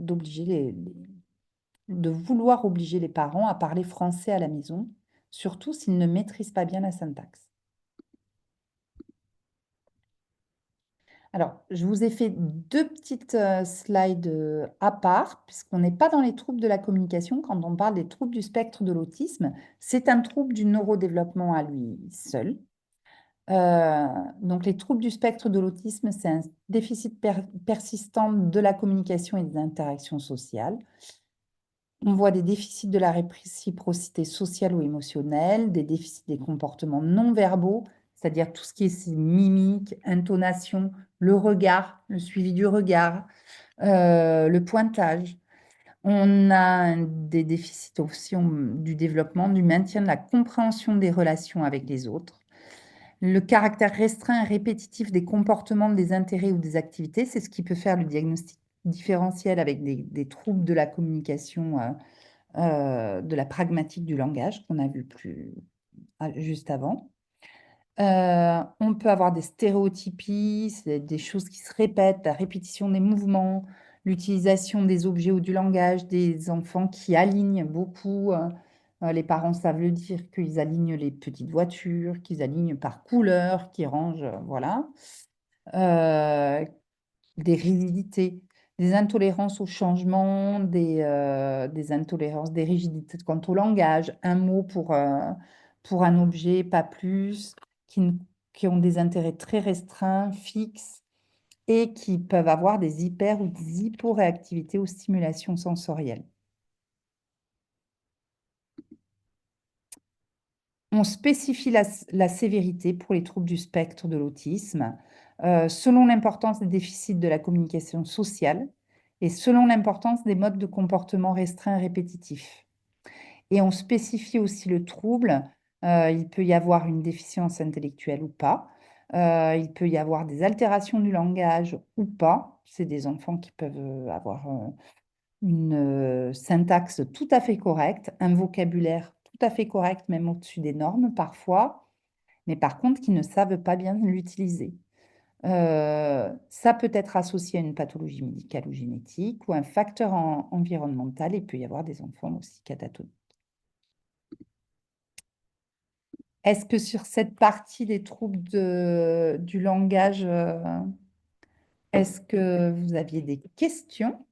vouloir obliger les parents à parler français à la maison, surtout s'ils ne maîtrisent pas bien la syntaxe. Alors, je vous ai fait deux petites slides à part, puisqu'on n'est pas dans les troubles de la communication. Quand on parle des troubles du spectre de l'autisme, c'est un trouble du neurodéveloppement à lui seul. Donc, les troubles du spectre de l'autisme, c'est un déficit persistant de la communication et des interactions sociales. On voit des déficits de la réciprocité sociale ou émotionnelle, des déficits des comportements non verbaux, c'est-à-dire tout ce qui est mimique, intonation, le regard, le suivi du regard, le pointage. On a des déficits aussi du développement, du maintien de la compréhension des relations avec les autres. Le caractère restreint et répétitif des comportements, des intérêts ou des activités, c'est ce qui peut faire le diagnostic différentiel avec des troubles de la communication, de la pragmatique du langage qu'on a vu juste avant. On peut avoir des stéréotypies, c'est des choses qui se répètent, la répétition des mouvements, l'utilisation des objets ou du langage, des enfants qui alignent beaucoup. Les parents savent le dire, qu'ils alignent les petites voitures, qu'ils alignent par couleur, qu'ils rangent, voilà. Des rigidités, des intolérances au changement, des intolérances, des rigidités quant au langage, un mot pour un objet, pas plus, qui ont des intérêts très restreints, fixes, et qui peuvent avoir des hyper ou des hyporéactivités aux stimulations sensorielles. On spécifie la sévérité pour les troubles du spectre de l'autisme selon l'importance des déficits de la communication sociale et selon l'importance des modes de comportement restreints répétitifs. Et on spécifie aussi le trouble. Il peut y avoir une déficience intellectuelle ou pas. Il peut y avoir des altérations du langage ou pas. C'est des enfants qui peuvent avoir une syntaxe tout à fait correcte, un vocabulaire tout à fait correct, même au-dessus des normes parfois, mais par contre qui ne savent pas bien l'utiliser. Ça peut être associé à une pathologie médicale ou génétique ou un facteur environnemental. Il peut y avoir des enfants aussi catatoniques. Est-ce que sur cette partie des troubles du langage, est-ce que vous aviez des questions?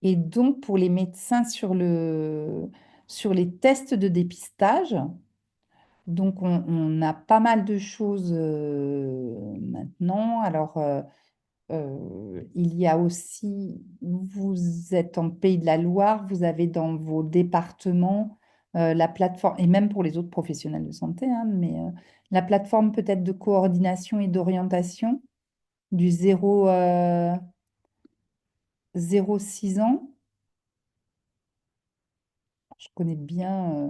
Et donc, pour les médecins sur les tests de dépistage, donc on a pas mal de choses maintenant. Alors, il y a aussi, vous êtes en Pays de la Loire, vous avez dans vos départements la plateforme, et même pour les autres professionnels de santé, hein, mais la plateforme peut-être de coordination et d'orientation du 0-6 ans. Je connais bien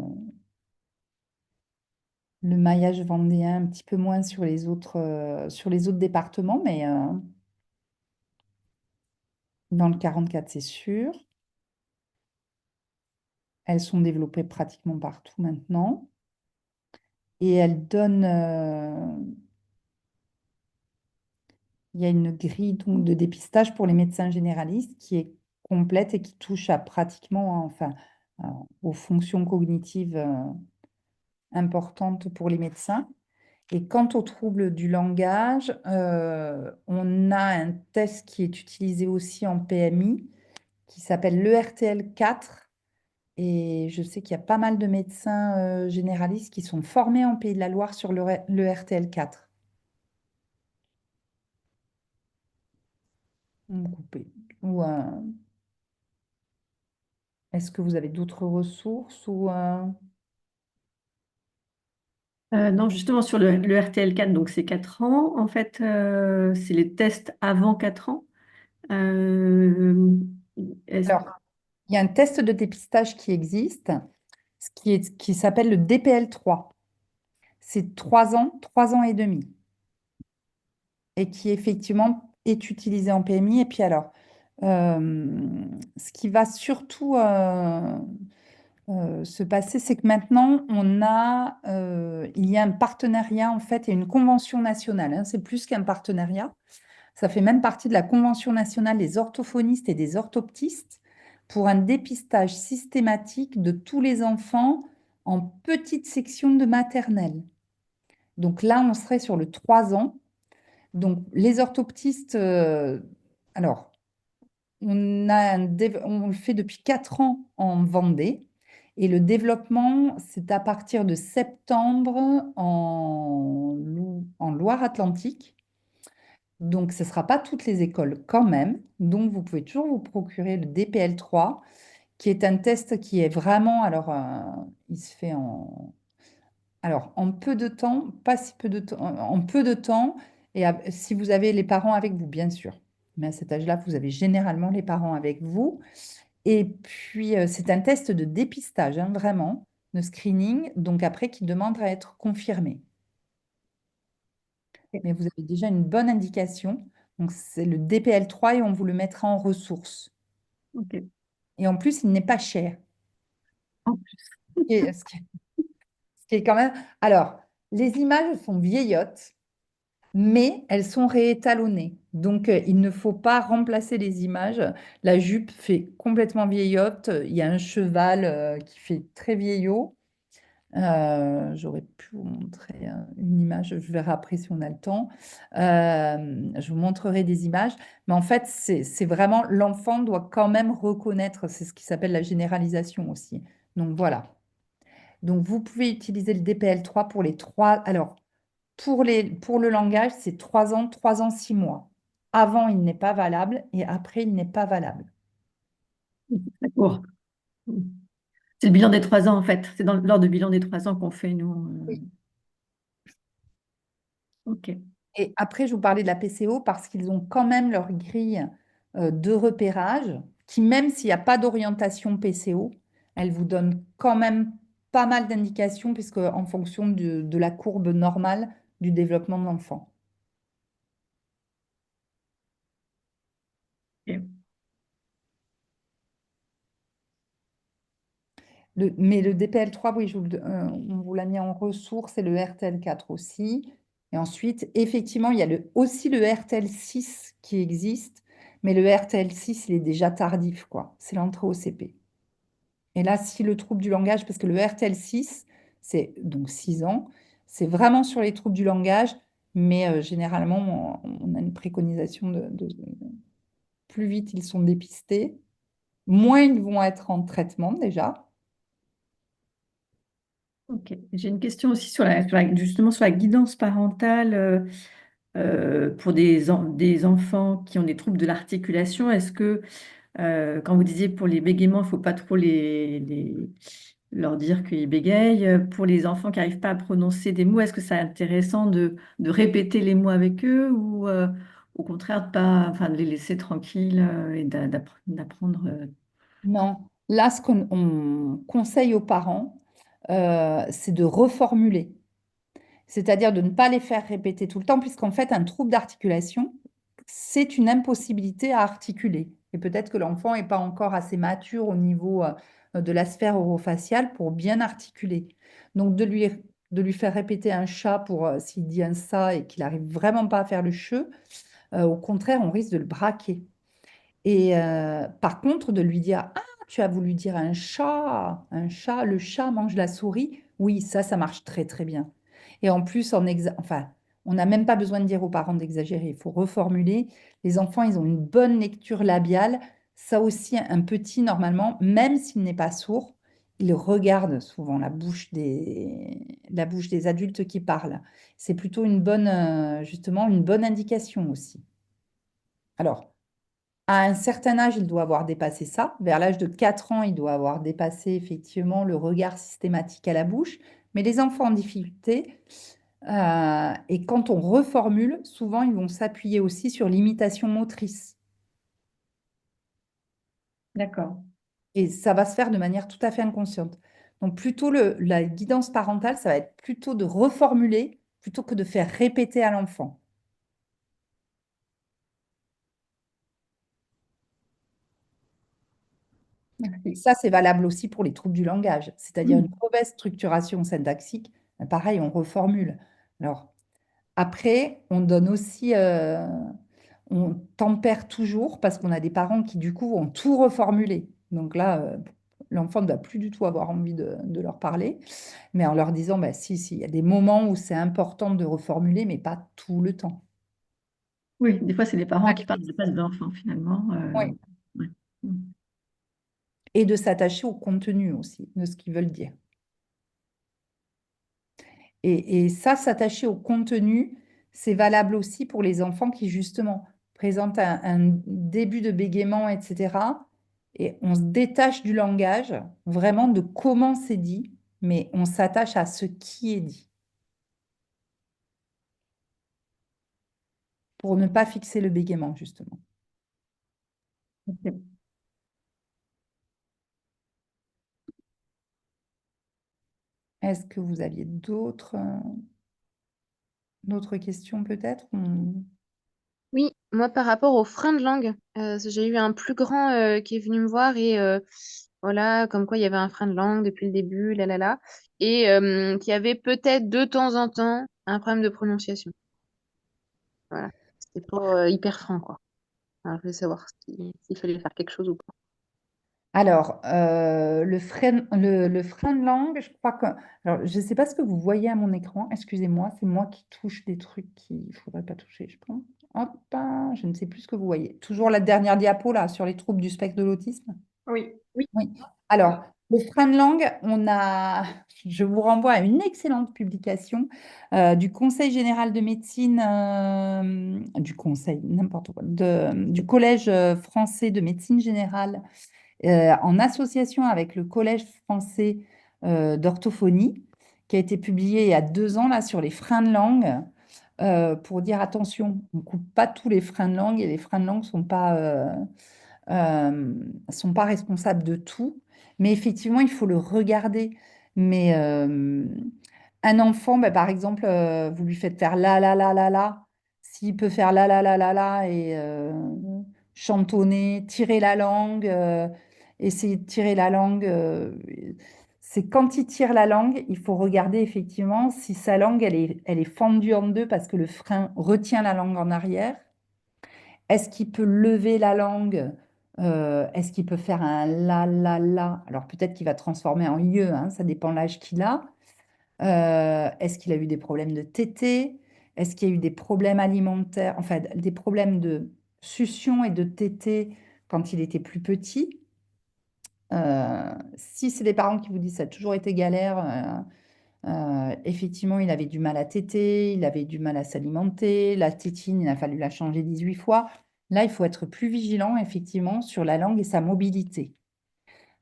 le maillage vendéen, un petit peu moins sur les autres départements, mais dans le 44, c'est sûr. Elles sont développées pratiquement partout maintenant. Et elles donnent... il y a une grille donc, de dépistage pour les médecins généralistes qui est complète et qui touche à pratiquement, enfin, aux fonctions cognitives importantes pour les médecins. Et quant aux troubles du langage, on a un test qui est utilisé aussi en PMI, qui s'appelle l'ERTL4. Et je sais qu'il y a pas mal de médecins généralistes qui sont formés en Pays de la Loire sur l'ERTL4. Coupé. Ou est-ce que vous avez d'autres ressources ou Non, justement, sur le RTL4, donc c'est 4 ans. En fait, c'est les tests avant 4 ans. Euh, est-ce- Alors, il y a un test de dépistage qui existe, qui s'appelle le DPL3. C'est 3 ans et demi, et qui effectivement est utilisé en PMI. Et puis alors, ce qui va surtout se passer, c'est que maintenant, il y a un partenariat en fait et une convention nationale, hein. C'est plus qu'un partenariat. Ça fait même partie de la convention nationale des orthophonistes et des orthoptistes pour un dépistage systématique de tous les enfants en petite section de maternelle. Donc là, on serait sur le 3 ans. Donc les orthoptistes, alors, on le fait depuis 4 ans en Vendée. Et le développement, c'est à partir de septembre en Loire-Atlantique. Donc, ce ne sera pas toutes les écoles quand même. Donc, vous pouvez toujours vous procurer le DPL3, qui est un test qui est vraiment, alors, il se fait en peu de temps, pas si peu de temps, en peu de temps, et si vous avez les parents avec vous, bien sûr. Mais à cet âge-là, vous avez généralement les parents avec vous. Et puis, c'est un test de dépistage, hein, vraiment, de screening, donc après, qui demande à être confirmé. Mais vous avez déjà une bonne indication. Donc, c'est le DPL3 et on vous le mettra en ressources. Ok. Et en plus, il n'est pas cher. En plus. Ce qui est quand même... Alors, les images sont vieillottes, mais elles sont réétalonnées. Donc, il ne faut pas remplacer les images. La jupe fait complètement vieillotte. Il y a un cheval qui fait très vieillot. J'aurais pu vous montrer une image, je verrai après si on a le temps. Je vous montrerai des images. Mais en fait, c'est vraiment, l'enfant doit quand même reconnaître, c'est ce qui s'appelle la généralisation aussi. Donc voilà. Donc, vous pouvez utiliser le DPL-3 pour les trois. Alors, pour le langage, c'est 3 ans, 6 mois. Avant, il n'est pas valable et après, il n'est pas valable. D'accord. C'est le bilan des 3 ans, en fait. C'est lors du bilan des 3 ans qu'on fait, nous. Oui. OK. Et après, je vous parlais de la PCO parce qu'ils ont quand même leur grille de repérage qui, même s'il n'y a pas d'orientation PCO, elle vous donne quand même pas mal d'indications puisque en fonction de la courbe normale du développement de l'enfant. OK. Mais le DPL-3, oui, on vous l'a mis en ressources et le RTL-4 aussi. Et ensuite, effectivement, il y a aussi le RTL-6 qui existe, mais le RTL-6, il est déjà tardif, quoi. C'est l'entrée au CP. Et là, si le trouble du langage, parce que le RTL-6, c'est donc 6 ans, c'est vraiment sur les troubles du langage, mais généralement, on a une préconisation plus vite ils sont dépistés, moins ils vont être en traitement déjà. Ok. J'ai une question aussi justement sur la guidance parentale pour des enfants qui ont des troubles de l'articulation. Est-ce que, quand vous disiez pour les bégaiements, il ne faut pas trop leur dire qu'ils bégayent, pour les enfants qui n'arrivent pas à prononcer des mots, est-ce que c'est intéressant de répéter les mots avec eux ou au contraire enfin, de les laisser tranquilles et d'apprendre Non, là, ce qu'on conseille aux parents, c'est de reformuler. C'est-à-dire de ne pas les faire répéter tout le temps, puisqu'en fait, un trouble d'articulation, c'est une impossibilité à articuler. Et peut-être que l'enfant n'est pas encore assez mature au niveau de la sphère orofaciale pour bien articuler. Donc, de lui faire répéter un chat pour s'il dit un ça et qu'il n'arrive vraiment pas à faire le che, au contraire, on risque de le braquer. Et par contre, de lui dire, ah, tu as voulu dire un chat, le chat mange la souris. Oui, ça marche très très bien. Et en plus, enfin, on n'a même pas besoin de dire aux parents d'exagérer, il faut reformuler. Les enfants, ils ont une bonne lecture labiale. Ça aussi, un petit, normalement, même s'il n'est pas sourd, il regarde souvent la bouche des adultes qui parlent. C'est plutôt justement, une bonne indication aussi. Alors, à un certain âge, il doit avoir dépassé ça. Vers l'âge de 4 ans, il doit avoir dépassé effectivement le regard systématique à la bouche. Mais les enfants en difficulté, et quand on reformule, souvent, ils vont s'appuyer aussi sur l'imitation motrice. D'accord. Et ça va se faire de manière tout à fait inconsciente. Donc, plutôt la guidance parentale, ça va être plutôt de reformuler plutôt que de faire répéter à l'enfant. Et ça, c'est valable aussi pour les troubles du langage, c'est-à-dire une mauvaise structuration syntaxique. Pareil, on reformule. Alors, après, on donne aussi, on tempère toujours parce qu'on a des parents qui, du coup, vont tout reformuler. Donc là, l'enfant ne va plus du tout avoir envie de leur parler, mais en leur disant, bah, si, il y a des moments où c'est important de reformuler, mais pas tout le temps. Oui, des fois, c'est les parents qui parlent de la place de l'enfant, finalement. Oui. Ouais. Mm. Et de s'attacher au contenu aussi, de ce qu'ils veulent dire. Et ça, s'attacher au contenu, c'est valable aussi pour les enfants qui, justement, présentent un début de bégaiement, etc. Et on se détache du langage, vraiment de comment c'est dit, mais on s'attache à ce qui est dit, pour ne pas fixer le bégaiement, justement. Ok. Est-ce que vous aviez d'autres questions, peut-être? Oui, moi par rapport au frein de langue, j'ai eu un plus grand qui est venu me voir et voilà, comme quoi il y avait un frein de langue depuis le début, là là là, et qui avait peut-être de temps en temps un problème de prononciation. Voilà, c'était pas hyper franc quoi. Alors, je voulais savoir s'il fallait faire quelque chose ou pas. Alors, le frein de langue, je crois que... Alors, je ne sais pas ce que vous voyez à mon écran. Excusez-moi, c'est moi qui touche des trucs qu'il ne faudrait pas toucher, je pense. Hop, je ne sais plus ce que vous voyez. Toujours la dernière diapo, là, sur les troubles du spectre de l'autisme. Oui. Oui. Oui. Alors, Le frein de langue, je vous renvoie à une excellente publication du Conseil général de médecine, du Conseil, n'importe quoi, du Collège français de médecine générale, en association avec le Collège français d'orthophonie, qui a été publié il y a 2 ans là, sur les freins de langue, pour dire attention, on ne coupe pas tous les freins de langue et les freins de langue sont pas responsables de tout, mais effectivement, il faut le regarder. Mais un enfant, bah, par exemple, vous lui faites faire la, s'il peut faire la et chantonner, tirer la langue, essayer de tirer la langue, c'est quand il tire la langue, il faut regarder effectivement si sa langue, elle est fendue en deux parce que le frein retient la langue en arrière. Est-ce qu'il peut lever la langue? Est-ce qu'il peut faire un la? Alors peut-être qu'il va transformer en ie, hein, ça dépend de l'âge qu'il a. Est-ce qu'il a eu des problèmes de tétée? Est-ce qu'il y a eu des problèmes alimentaires, enfin des problèmes de succion et de tétée quand il était plus petit? Si c'est des parents qui vous disent ça a toujours été galère, effectivement, il avait du mal à téter, il avait du mal à s'alimenter, la tétine, il a fallu la changer 18 fois. Là, il faut être plus vigilant, effectivement, sur la langue et sa mobilité.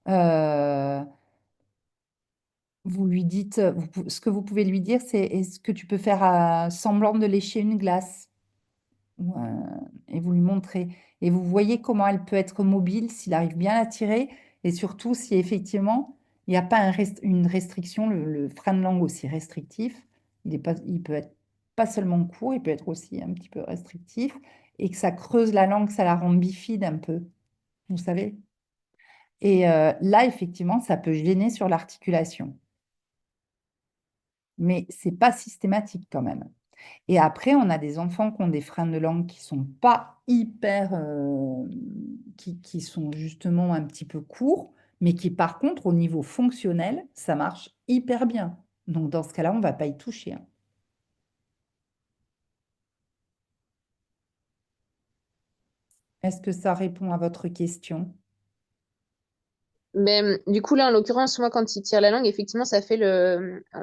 Euh, vous lui dites, ce que vous pouvez lui dire, c'est est-ce que tu peux faire semblant de lécher une glace? Et vous lui montrez. Et vous voyez comment elle peut être mobile, s'il arrive bien à la tirer, et surtout si effectivement il n'y a pas une restriction, le frein de langue aussi restrictif, il peut être pas seulement court, il peut être aussi un petit peu restrictif, et que ça creuse la langue, ça la rend bifide un peu, vous savez. Et là, effectivement, ça peut gêner sur l'articulation. Mais c'est pas systématique quand même. Et après, on a des enfants qui ont des freins de langue qui sont pas hyper, qui sont justement un petit peu courts, mais qui par contre, au niveau fonctionnel, ça marche hyper bien. Donc dans ce cas-là, on ne va pas y toucher, hein. Est-ce que ça répond à votre question? Mais du coup, là, en l'occurrence, moi, quand il tire la langue, effectivement, ça fait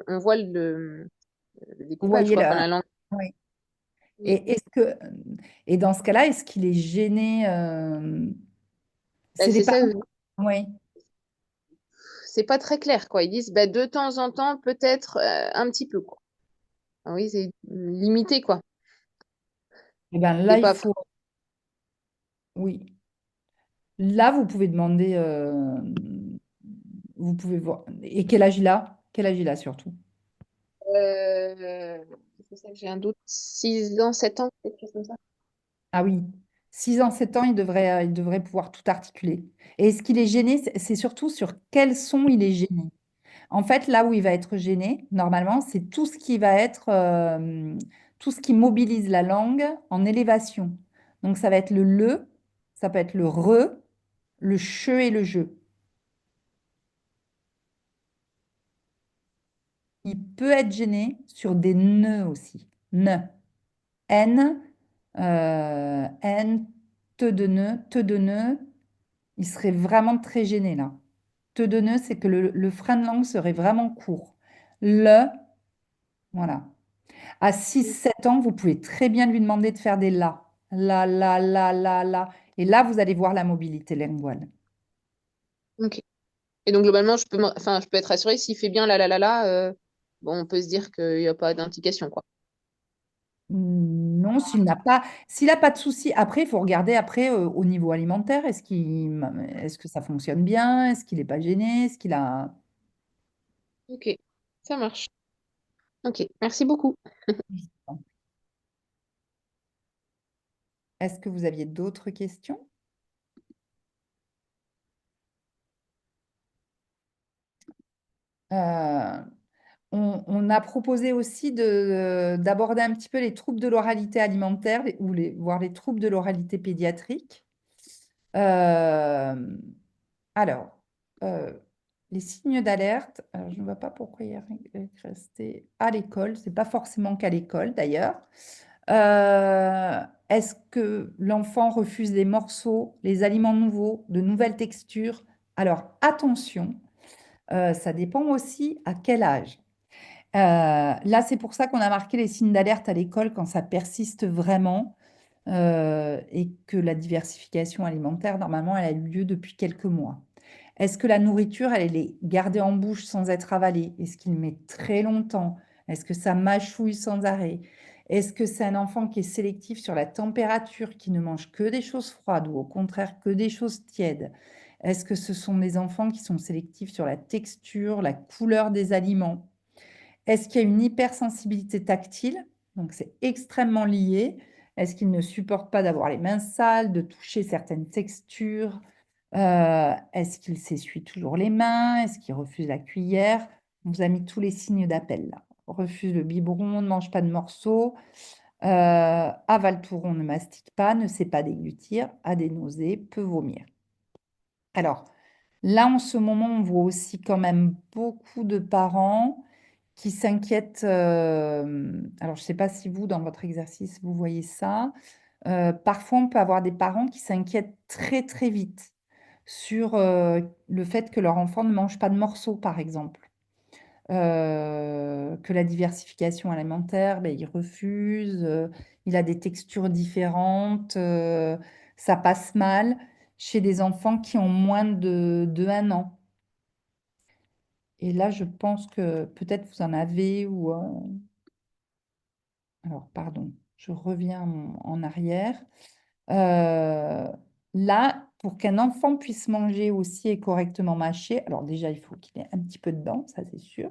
on voit le Vous découpage, voyez quoi. Enfin, là. la langue. Oui. Oui. Et et dans ce cas-là, est-ce qu'il est gêné Bah, c'est les c'est ça, parents. Oui. c'est pas très clair, quoi. Ils disent, bah, de temps en temps, peut-être un petit peu, quoi. Ah oui, c'est limité, quoi. Eh bien C'est là, il pas. faut. Oui. Là, vous pouvez demander. Vous pouvez voir. Et quel âge il a? Quel âge il a surtout? C'est pour ça que j'ai un doute. 6 ans, 7 ans, quelque chose comme ça. Ah oui, 6 ans, 7 ans, il devrait pouvoir tout articuler. Et ce qu'il est gêné, c'est surtout sur quel son il est gêné. En fait, là où il va être gêné, normalement, c'est tout ce qui va être, tout ce qui mobilise la langue en élévation. Donc, ça va être le le, ça peut être le re, le che et le je. Il peut être gêné sur des nœuds aussi. Ne, n, n, te de nœud. Il serait vraiment très gêné là. Te de nœud, c'est que le frein de langue serait vraiment court. Le, voilà. À 6 7 ans, vous pouvez très bien lui demander de faire des la. La. Et là, vous allez voir la mobilité linguale. Ok. Et donc, globalement, enfin, je peux être rassurée s'il fait bien bon, on peut se dire qu'il n'y a pas d'implication, quoi. Non, s'il n'a pas de souci. Après, il faut regarder après au niveau alimentaire. Est-ce que ça fonctionne bien? Est-ce qu'il n'est pas gêné? Est-ce qu'il a. Ok, ça marche. Ok, merci beaucoup. Est-ce que vous aviez d'autres questions? Euh, on a proposé aussi d'aborder un petit peu les troubles de l'oralité alimentaire voire les troubles de l'oralité pédiatrique. Euh, alors, euh, les signes d'alerte, alors je ne vois pas pourquoi il est resté à l'école. C'est pas forcément qu'à l'école d'ailleurs. Est-ce que l'enfant refuse des morceaux, les aliments nouveaux, de nouvelles textures? Alors attention. Ça dépend aussi à quel âge. Là, c'est pour ça qu'on a marqué les signes d'alerte à l'école quand ça persiste vraiment et que la diversification alimentaire, normalement, elle a eu lieu depuis quelques mois. Est-ce que la nourriture, elle est gardée en bouche sans être avalée? Est-ce qu'il met très longtemps? Est-ce que ça mâchouille sans arrêt? Est-ce que c'est un enfant qui est sélectif sur la température, qui ne mange que des choses froides ou au contraire que des choses tièdes? Est-ce que ce sont des enfants qui sont sélectifs sur la texture, la couleur des aliments? Est-ce qu'il y a une hypersensibilité tactile? Donc, c'est extrêmement lié. Est-ce qu'il ne supporte pas d'avoir les mains sales, de toucher certaines textures? Est-ce qu'il s'essuie toujours les mains? Est-ce qu'il refuse la cuillère? On vous a mis tous les signes d'appel là. Refuse le biberon, ne mange pas de morceaux, avale tout rond, ne mastique pas, ne sait pas déglutir, a des nausées, peut vomir. Alors, là, en ce moment, on voit aussi quand même beaucoup de parents qui s'inquiètent. Alors, je ne sais pas si vous, dans votre exercice, vous voyez ça. Parfois, on peut avoir des parents qui s'inquiètent très, très vite sur le fait que leur enfant ne mange pas de morceaux, par exemple. Que la diversification alimentaire, ben, il refuse, il a des textures différentes, ça passe mal chez des enfants qui ont moins de 1 an. Et là, je pense que peut-être vous en avez ou... alors, pardon, je reviens en arrière. Euh, Là, pour qu'un enfant puisse manger aussi et correctement mâcher, alors déjà, il faut qu'il ait un petit peu de dents, ça c'est sûr.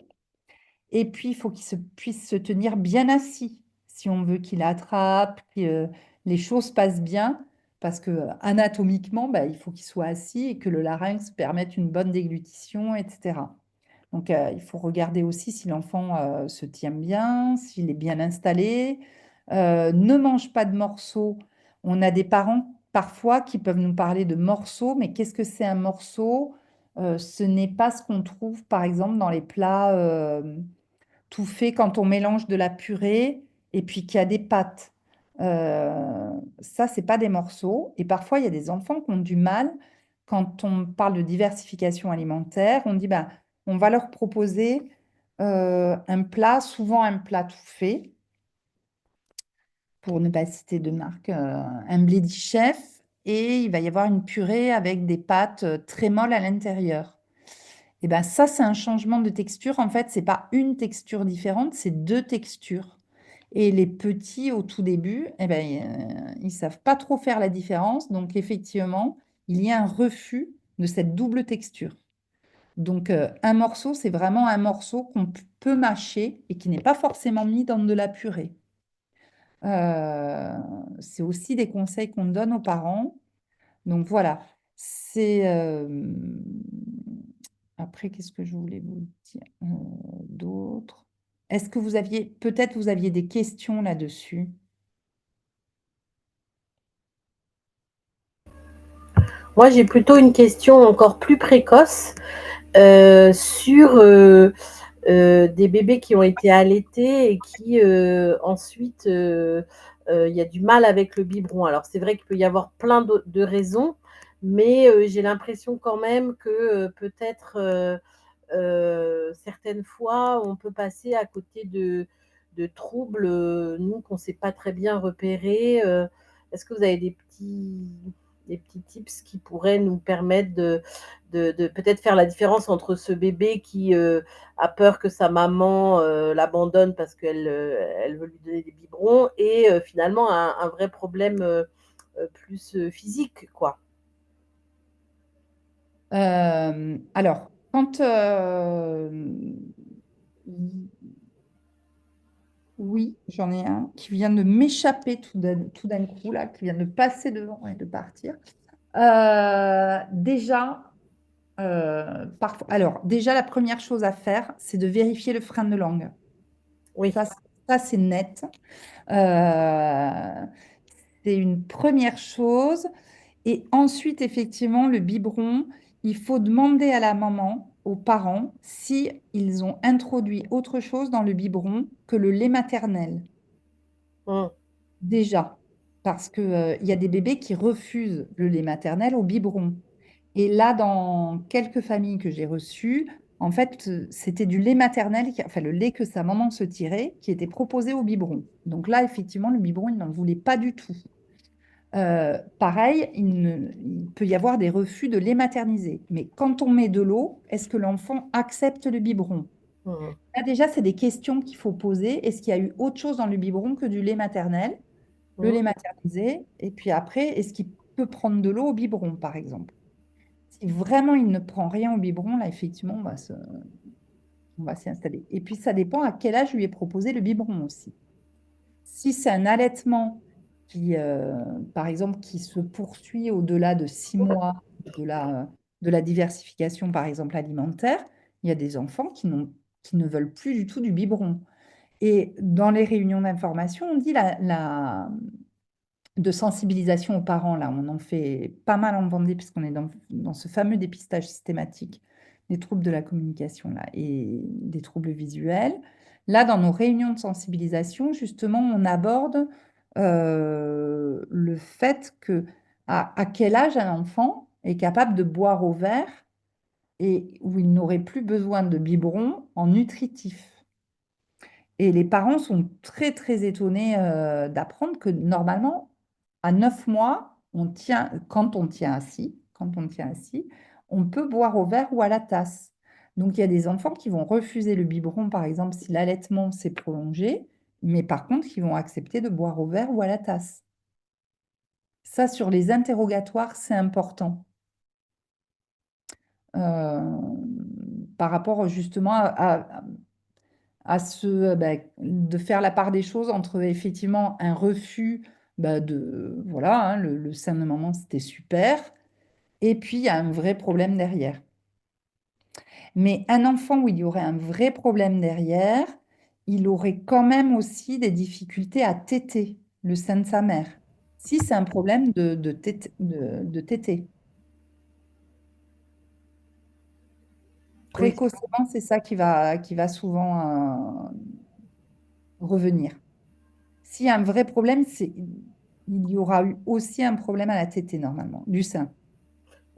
Et puis, il faut puisse se tenir bien assis si on veut qu'il attrape, que les choses passent bien, parce que anatomiquement, bah, il faut qu'il soit assis et que le larynx permette une bonne déglutition, etc. Donc, il faut regarder aussi si l'enfant se tient bien, s'il est bien installé. Ne mange pas de morceaux. On a des parents parfois qui peuvent nous parler de morceaux, mais qu'est-ce que c'est un morceau? Ce n'est pas ce qu'on trouve, par exemple, dans les plats tout faits quand on mélange de la purée et puis qu'il y a des pâtes. Ça, c'est pas des morceaux. Et parfois, il y a des enfants qui ont du mal quand on parle de diversification alimentaire. On dit, bah, on va leur proposer un plat, souvent un plat tout fait, pour ne pas citer de marque, un Bledi Chef, et il va y avoir une purée avec des pâtes très molles à l'intérieur. Et ben ça, c'est un changement de texture. En fait, c'est pas une texture différente, c'est deux textures. Et les petits, au tout début, eh ben, ils savent pas trop faire la différence. Donc, effectivement, il y a un refus de cette double texture. Donc, un morceau, c'est vraiment un morceau qu'on peut mâcher et qui n'est pas forcément mis dans de la purée. Euh, c'est aussi des conseils qu'on donne aux parents. Donc, voilà. C'est. Après, qu'est-ce que je voulais vous dire d'autre? Est-ce que peut-être vous aviez des questions là-dessus? Moi, j'ai plutôt une question encore plus précoce sur des bébés qui ont été allaités et qui ensuite, il y a du mal avec le biberon. Alors, c'est vrai qu'il peut y avoir plein de raisons, mais j'ai l'impression quand même que peut-être certaines fois, on peut passer à côté de troubles, nous, qu'on ne sait pas très bien repérer. Est-ce que vous avez des petits tips qui pourraient nous permettre de peut-être faire la différence entre ce bébé qui a peur que sa maman l'abandonne parce qu'elle elle veut lui donner des biberons et finalement un vrai problème plus physique, quoi. Alors, quand oui, j'en ai un qui vient de m'échapper tout d'un coup, là, qui vient de passer devant et de partir. Déjà, alors, déjà, la première chose à faire, c'est de vérifier le frein de langue. Oui. Ça, c'est net. Euh, c'est une première chose. Et ensuite, effectivement, le biberon, il faut demander à la maman, aux parents, si ils ont introduit autre chose dans le biberon que le lait maternel. Mmh. Déjà, parce que, il y a des bébés qui refusent le lait maternel au biberon. Et là, dans quelques familles que j'ai reçues, En fait, c'était du lait maternel, enfin le lait que sa maman se tirait, qui était proposé au biberon. Donc là, effectivement, le biberon, il n'en voulait pas du tout. Pareil, il peut y avoir des refus de lait maternisé. Mais quand on met de l'eau, est-ce que l'enfant accepte le biberon? Mhm. Là, déjà, c'est des questions qu'il faut poser. Est-ce qu'il y a eu autre chose dans le biberon que du lait maternel, le Mhm. lait maternisé? Et puis après, est-ce qu'il peut prendre de l'eau au biberon, par exemple? Si vraiment il ne prend rien au biberon, là, effectivement, on va s'y installer. Et puis, ça dépend à quel âge lui est proposé le biberon aussi. Si c'est un allaitement qui, par exemple, qui se poursuit au-delà de 6 mois de la diversification, par exemple, alimentaire, il y a des enfants qui ne veulent plus du tout du biberon. Et dans les réunions d'information, on dit de sensibilisation aux parents, là, on en fait pas mal en Vendée, puisqu'on est dans ce fameux dépistage systématique des troubles de la communication, là, et des troubles visuels. Là, dans nos réunions de sensibilisation, justement, on aborde le fait que à quel âge un enfant est capable de boire au verre et où il n'aurait plus besoin de biberon en nutritif. Et les parents sont très, très étonnés d'apprendre que normalement, à 9 mois, quand on tient assis, on peut boire au verre ou à la tasse. Donc, il y a des enfants qui vont refuser le biberon, par exemple, si l'allaitement s'est prolongé, mais par contre, qui vont accepter de boire au verre ou à la tasse. Ça, sur les interrogatoires, c'est important. Euh, Par rapport justement de faire la part des choses entre effectivement un refus voilà, hein, le sein de maman, c'était super, et puis il y a un vrai problème derrière. Mais un enfant où il y aurait un vrai problème derrière, il aurait quand même aussi des difficultés à téter le sein de sa mère, si c'est un problème de téter. Oui, Précocement, c'est ça qui va souvent revenir. S'il y a un vrai problème, il y aura eu aussi un problème à la tétée normalement, du sein.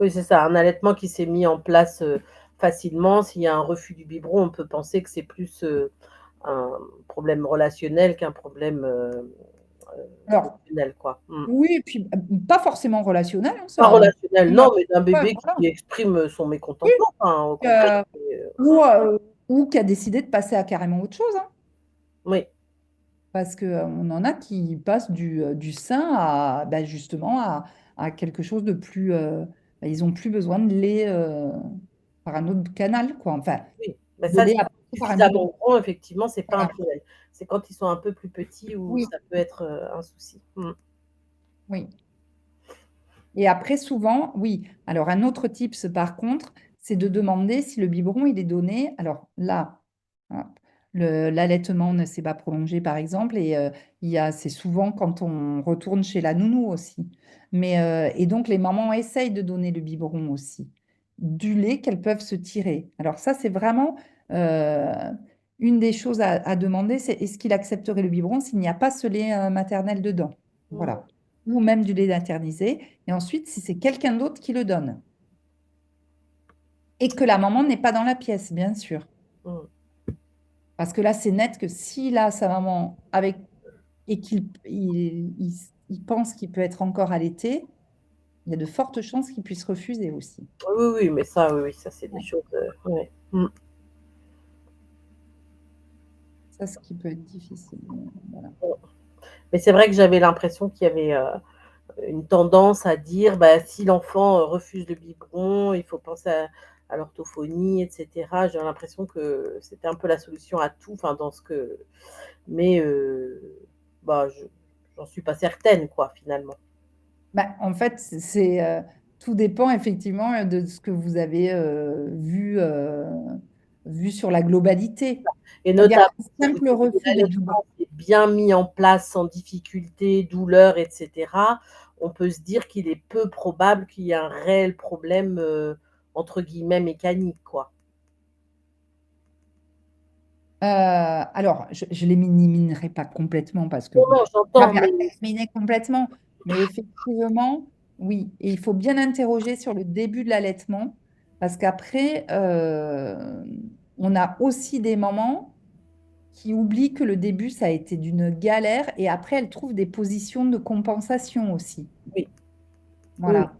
oui, c'est ça. Un allaitement qui s'est mis en place facilement. S'il y a un refus du biberon, on peut penser que c'est plus un problème relationnel qu'un problème Alors, fonctionnel, quoi. Mm. oui, et puis pas forcément relationnel, hein, Pas ça. relationnel, non, mais d'un Ouais, bébé voilà. qui exprime son Oui, mécontentement, enfin, au contraire. euh, ou qui a décidé de passer à carrément autre chose, hein, Oui, parce qu'on en a qui passent du sein justement à quelque chose de plus. Ils n'ont plus besoin de lait par un autre canal, quoi. Enfin, oui. Mais de ça, lait c'est apporté par un biberon. suffisamment grand, effectivement, c'est pas un Voilà. problème. C'est quand ils sont un peu plus petits où Oui, ça peut être un souci. Mm. oui. Et après, souvent, oui. Alors, un autre tips, par contre, c'est de demander si le biberon, il est donné. Alors là, hop, l'allaitement ne s'est pas prolongé, par exemple, et c'est souvent quand on retourne chez la nounou aussi. Et donc, les mamans essayent de donner le biberon aussi, du lait qu'elles peuvent se tirer. Alors ça, c'est vraiment euh, une des choses à demander, c'est est-ce qu'il accepterait le biberon s'il n'y a pas ce lait maternel dedans? Mm. Voilà. Ou même du lait maternisé. Et ensuite, si c'est quelqu'un d'autre qui le donne. Et que la maman n'est pas dans la pièce, bien sûr. Mm. Parce que là, c'est net que s'il a sa maman avec et il pense qu'il peut être encore allaité, il y a de fortes chances qu'il puisse refuser aussi. Oui, oui, oui, mais ça, oui, oui, ça, c'est des Ouais. choses. Ouais. Mm. Ça, ce qui peut être difficile. Voilà. Mais c'est vrai que j'avais l'impression qu'il y avait une tendance à dire bah, si l'enfant refuse le biberon, il faut penser à l'orthophonie, etc. J'ai l'impression que c'était un peu la solution à tout, enfin, dans ce que. Mais bah, j'en suis pas certaine, quoi, finalement. En fait, tout dépend effectivement de ce que vous avez vu sur la globalité. Et C'est-à-dire notamment, qu'un si vous simple dites que refus de biberon. l'allaitement est bien mis en place sans difficulté, douleur, etc., on peut se dire qu'il est peu probable qu'il y ait un réel problème, entre guillemets, mécanique, quoi. Alors, je ne l'éliminer pas complètement parce que Non, bon, non, on va j'entends, faire mais éliminer complètement, mais effectivement, oui. Et il faut bien interroger sur le début de l'allaitement Parce qu'après, on a aussi des mamans qui oublient que le début, ça a été d'une galère et après, elles trouvent des positions de compensation aussi. Oui, oui, oui. Voilà.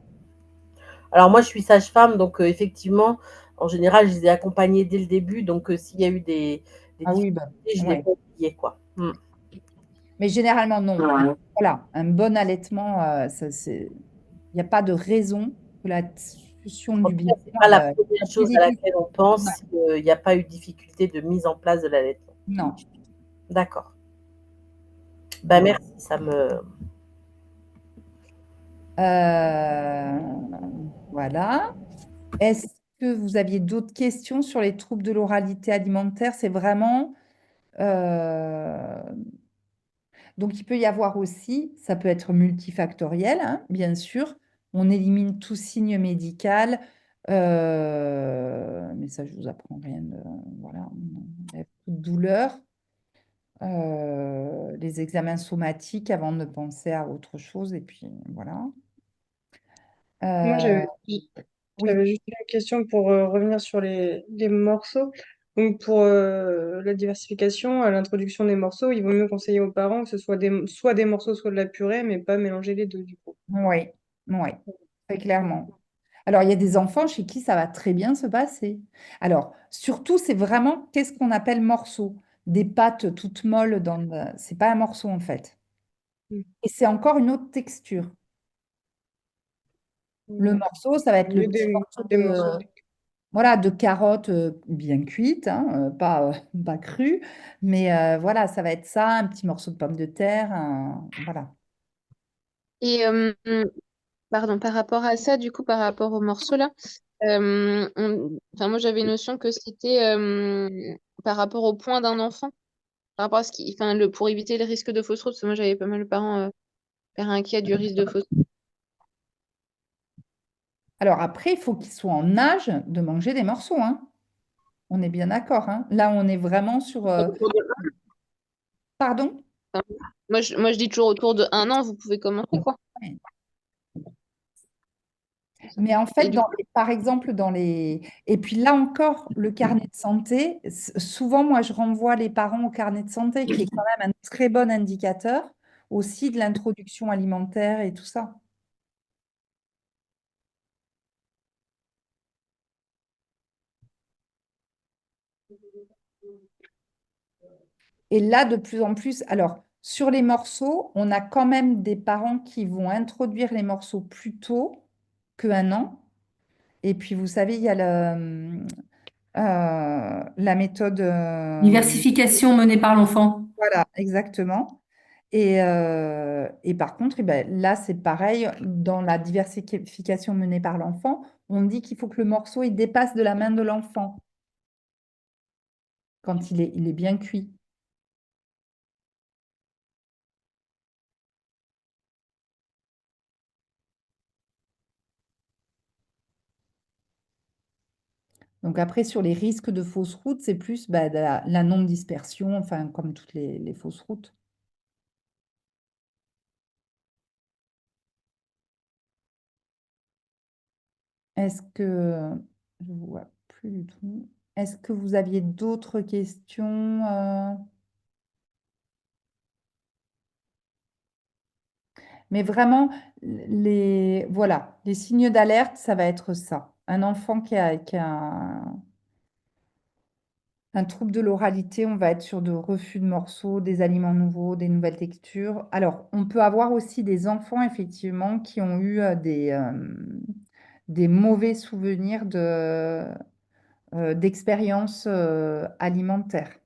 Alors moi, je suis sage-femme, donc effectivement, en général, je les ai accompagnées dès le début. Donc s'il y a eu des Ah oui, bah, difficultés, je ne l'ai ouais. pas oublié, quoi. Mm. Mais généralement, non. Voilà, un bon allaitement, il n'y a pas de raison que la discussion En du tout cas, biberon, c'est pas la soit première plus chose à difficile. laquelle on pense Ouais, s'il n'y a pas eu de difficulté de mise en place de l'allaitement. non. D'accord. Bah, Voilà. merci, ça me... Euh, voilà. Est-ce que vous aviez d'autres questions sur les troubles de l'oralité alimentaire? C'est vraiment... euh, Donc, il peut y avoir aussi, ça peut être multifactoriel, hein, bien sûr. On élimine tout signe médical. Mais ça, je vous apprends rien de... Voilà, il y a beaucoup de douleur. Les examens somatiques avant de penser à autre chose. Et puis, voilà. Moi, Euh, oui. j'avais juste une question pour revenir sur les morceaux. Donc, pour la diversification, à l'introduction des morceaux, il vaut mieux conseiller aux parents que ce soit soit des morceaux, soit de la purée, mais pas mélanger les deux, du coup. Oui, oui, très clairement. Alors, il y a des enfants chez qui ça va très bien se passer. Alors, surtout, c'est vraiment qu'est-ce qu'on appelle morceau? Des pâtes toutes molles dans C'est pas un morceau en fait. Mm. Et c'est encore une autre texture. Le D'accord. morceau, ça va Au être le lieu petit morceau des morceaux. voilà, de carottes bien cuites, hein, pas crues. Mais voilà, ça va être ça, un petit morceau de pomme de terre. Voilà. Et pardon, par rapport à ça, du coup, par rapport au morceau là, enfin, moi j'avais notion que c'était par rapport au point d'un enfant, par rapport à ce qui, enfin, pour éviter le risque de fausse route, parce que moi j'avais pas mal de parents faire inquiets du risque de fausse Alors après, il faut qu'ils soient en âge de manger des morceaux, hein. On est bien d'accord, hein. Là, on est vraiment sur... route. Pardon? Moi je dis toujours autour de 1 an, vous pouvez commencer, quoi. Ouais. Mais en Et fait, du coup, par exemple, dans les... Et puis là encore, le carnet de santé, souvent, moi, je renvoie les parents au carnet de santé, qui est quand même un très bon indicateur aussi de l'introduction alimentaire et tout ça. Et là, de plus en plus, alors, sur les morceaux, on a quand même des parents qui vont introduire les morceaux plus tôt qu'un an. Et puis, vous savez, il y a la méthode... Diversification menée par l'enfant. voilà, exactement. Et par contre, eh ben, là, c'est pareil, dans la diversification menée par l'enfant, on dit qu'il faut que le morceau il dépasse de la main de l'enfant quand il est bien cuit. Donc après, sur les risques de fausse route, c'est plus bah, de la non-dispersion, enfin, comme toutes les fausses routes. Est-ce que... Je ne vois plus du tout. Est-ce que vous aviez d'autres questions Mais vraiment, voilà, les signes d'alerte, ça va être ça. Un enfant qui a un trouble de l'oralité, on va être sur de refus de morceaux, des aliments nouveaux, des nouvelles textures. Alors, on peut avoir aussi des enfants, effectivement, qui ont eu des mauvais souvenirs d'expériences alimentaires.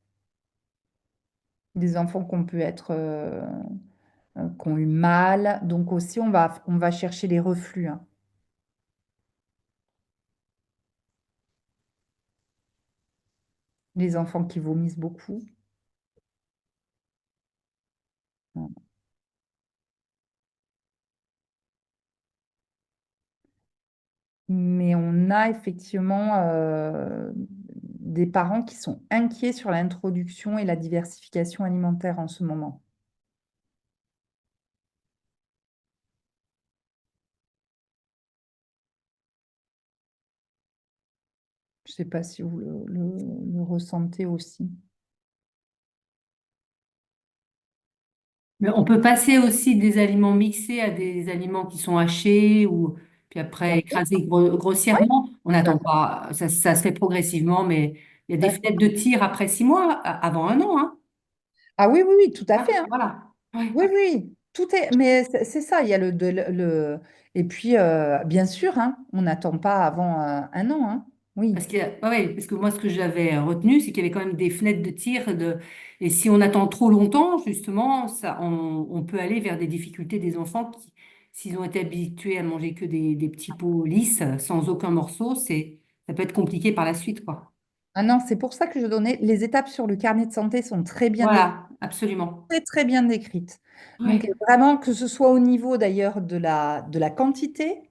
Des enfants qu'on peut être, qui ont eu mal. Donc aussi, on va chercher les reflux, hein. Les enfants qui vomissent beaucoup. Mais on a effectivement des parents qui sont inquiets sur l'introduction et la diversification alimentaire en ce moment. Je ne sais pas si vous le ressentez aussi. Mais on peut passer aussi des aliments mixés à des aliments qui sont hachés ou puis après Bien sûr. écrasés Oui, grossièrement. On tout à n'attend fait. pas, ça se fait progressivement, mais il y a Tout des à fait. fenêtres de tir après 6 mois, avant 1 an, hein. Ah oui, oui, oui, tout à fait, hein. Voilà. Ouais. Oui, oui, tout est. Mais c'est ça, il y a et puis, bien sûr, hein, on n'attend pas avant 1 an, hein. Oui. Parce que moi, ce que j'avais retenu, c'est qu'il y avait quand même des fenêtres de tir et si on attend trop longtemps, justement, on peut aller vers des difficultés des enfants qui, s'ils ont été habitués à manger que des petits pots lisses, sans aucun morceau, ça peut être compliqué par la suite, quoi. Ah non, c'est pour ça que je donnais. Les étapes sur le carnet de santé sont très bien décrites, Voilà, absolument. très, très bien décrites. Donc, Ouais. vraiment, que ce soit au niveau d'ailleurs de la quantité,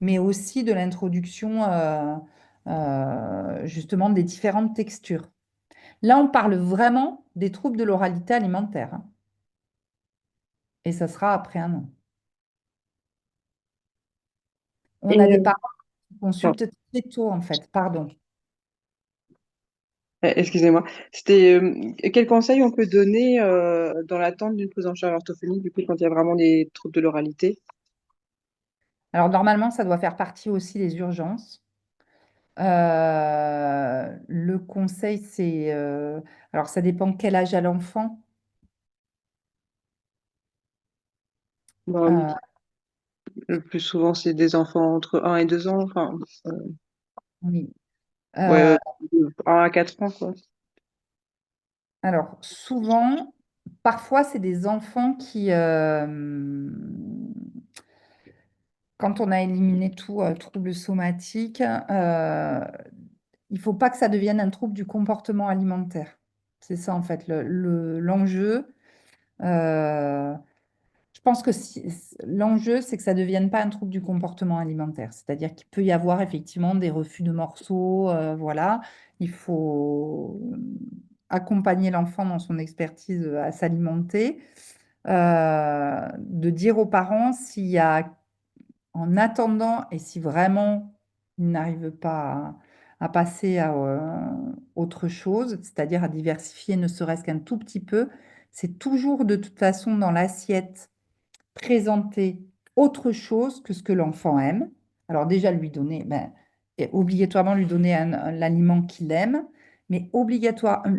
mais aussi de l'introduction, justement, des différentes textures. Là, on parle vraiment des troubles de l'oralité alimentaire, hein, et ça sera après 1 an. On Et a des parents qui bon, consultent très tôt, en fait. Pardon. excusez-moi. C'était quel conseil on peut donner dans l'attente d'une prise en charge orthophonique, du coup, quand il y a vraiment des troubles de l'oralité? Alors, normalement, ça doit faire partie aussi des urgences. Le conseil, c'est... alors, ça dépend quel âge a l'enfant. Bah, Euh, le plus souvent, c'est des enfants entre 1 et 2 ans, enfin, euh, oui. ouais, Euh, 1 à 4 ans, quoi. alors, souvent, parfois, c'est des enfants qui, quand on a éliminé tout trouble somatique, il ne faut pas que ça devienne un trouble du comportement alimentaire. C'est ça, en fait, l'enjeu. Euh, je pense que l'enjeu, c'est que ça ne devienne pas un trouble du comportement alimentaire. C'est-à-dire qu'il peut y avoir effectivement des refus de morceaux, voilà. Il faut accompagner l'enfant dans son expertise à s'alimenter, de dire aux parents s'il y a, en attendant, et si vraiment ils n'arrivent pas à passer à autre chose, c'est-à-dire à diversifier ne serait-ce qu'un tout petit peu, c'est toujours de toute façon dans l'assiette présenter autre chose que ce que l'enfant aime. Alors déjà lui donner, et obligatoirement lui donner l'aliment qu'il aime, mais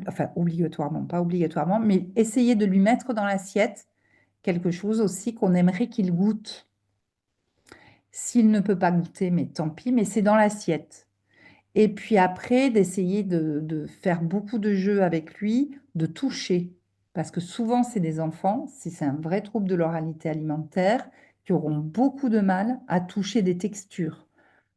enfin obligatoirement, pas obligatoirement, mais essayer de lui mettre dans l'assiette quelque chose aussi qu'on aimerait qu'il goûte. S'il ne peut pas goûter, mais tant pis, mais c'est dans l'assiette. Et puis après, d'essayer de faire beaucoup de jeux avec lui, de toucher. Parce que souvent, c'est des enfants, si c'est un vrai trouble de l'oralité alimentaire, qui auront beaucoup de mal à toucher des textures.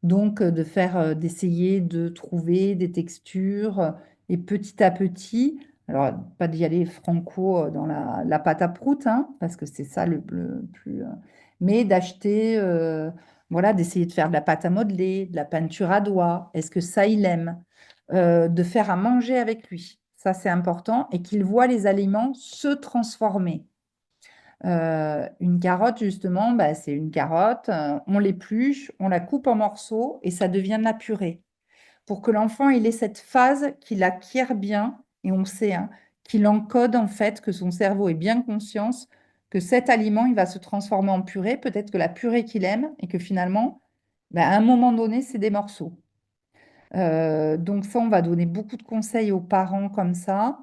Donc, d'essayer de trouver des textures et petit à petit, alors pas d'y aller franco dans la pâte à prout, hein, parce que c'est ça le plus, mais d'acheter, voilà, d'essayer de faire de la pâte à modeler, de la peinture à doigts. Est-ce que ça, il aime? De faire à manger avec lui. Ça, c'est important. Et qu'il voit les aliments se transformer. Une carotte, justement, bah, c'est une carotte. On l'épluche, on la coupe en morceaux et ça devient de la purée. Pour que l'enfant il ait cette phase qu'il acquiert bien, et on sait hein, qu'il encode en fait, que son cerveau est bien conscient que cet aliment, il va se transformer en purée, peut-être que la purée qu'il aime, et que finalement, bah, à un moment donné, c'est des morceaux. Donc ça, on va donner beaucoup de conseils aux parents comme ça,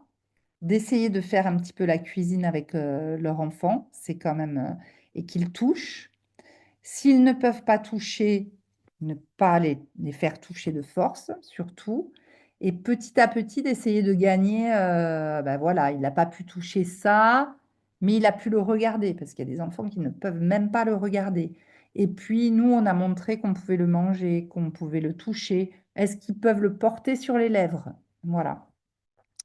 d'essayer de faire un petit peu la cuisine avec leur enfant, c'est quand même, et qu'ils touchent. S'ils ne peuvent pas toucher, ne pas les faire toucher de force, surtout. Et petit à petit, d'essayer de gagner, ben voilà, il n'a pas pu toucher ça, mais il a pu le regarder, parce qu'il y a des enfants qui ne peuvent même pas le regarder. Et puis, nous, on a montré qu'on pouvait le manger, qu'on pouvait le toucher. Est-ce qu'ils peuvent le porter sur les lèvres? Voilà,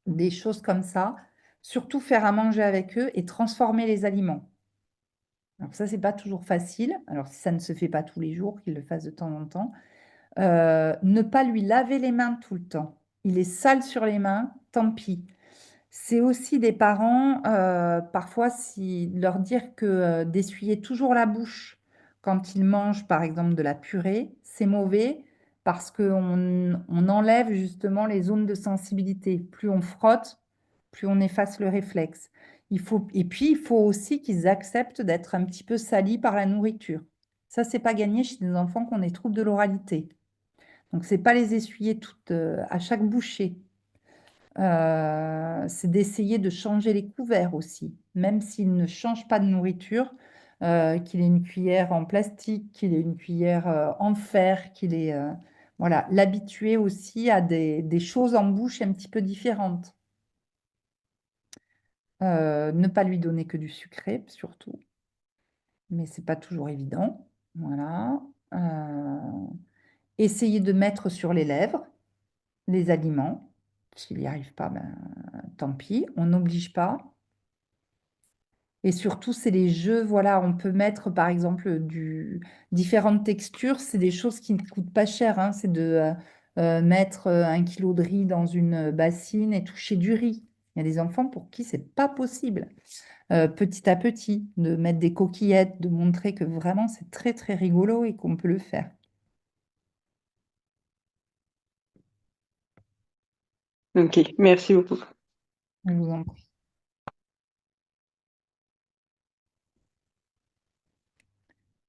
des choses comme ça. Surtout faire à manger avec eux et transformer les aliments. Alors ça, c'est pas toujours facile. Alors si ça ne se fait pas tous les jours, qu'il le fasse de temps en temps. Ne pas lui laver les mains tout le temps. Il est sale sur les mains, tant pis. C'est aussi des parents, parfois, si leur dire que d'essuyer toujours la bouche quand ils mangent, par exemple, de la purée, c'est mauvais parce qu'on enlève justement les zones de sensibilité. Plus on frotte, plus on efface le réflexe. Et puis, il faut aussi qu'ils acceptent d'être un petit peu salis par la nourriture. Ça, c'est pas gagné chez des enfants qui ont des troubles de l'oralité. Donc, c'est pas les essuyer toutes à chaque bouchée. C'est d'essayer de changer les couverts aussi, même s'il ne change pas de nourriture, qu'il ait une cuillère en plastique, qu'il ait une cuillère en fer, voilà, l'habituer aussi à des choses en bouche un petit peu différentes. Ne pas lui donner que du sucré, surtout, mais c'est pas toujours évident. Voilà. Essayer de mettre sur les lèvres les aliments. S'il n'y arrive pas, ben, tant pis, on n'oblige pas. Et surtout, c'est les jeux, voilà, on peut mettre par exemple différentes textures, c'est des choses qui ne coûtent pas cher, hein. C'est de mettre 1 kilo de riz dans une bassine et toucher du riz. Il y a des enfants pour qui c'est pas possible. Petit à petit, de mettre des coquillettes, de montrer que vraiment c'est très très rigolo et qu'on peut le faire. Ok, merci beaucoup. Je vous en prie.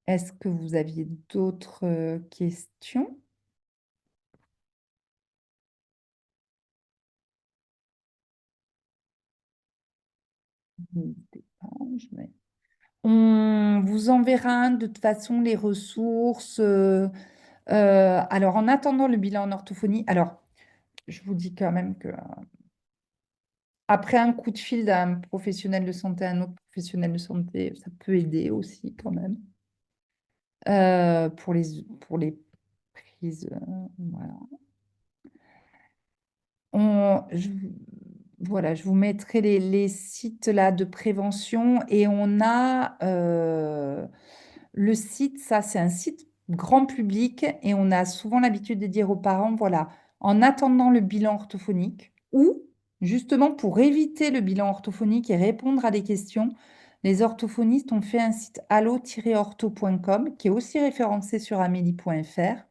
Est-ce que vous aviez d'autres questions? N'hésitez pas, On vous enverra de toute façon les ressources. Alors, en attendant le bilan en orthophonie, alors, je vous dis quand même que après un coup de fil d'un professionnel de santé à un autre professionnel de santé, ça peut aider aussi quand même pour les prises. Voilà. Voilà, je vous mettrai les sites là de prévention et on a le site, ça c'est un site grand public et on a souvent l'habitude de dire aux parents, voilà, en attendant le bilan orthophonique ou justement pour éviter le bilan orthophonique et répondre à des questions, les orthophonistes ont fait un site allo-ortho.com qui est aussi référencé sur amélie.fr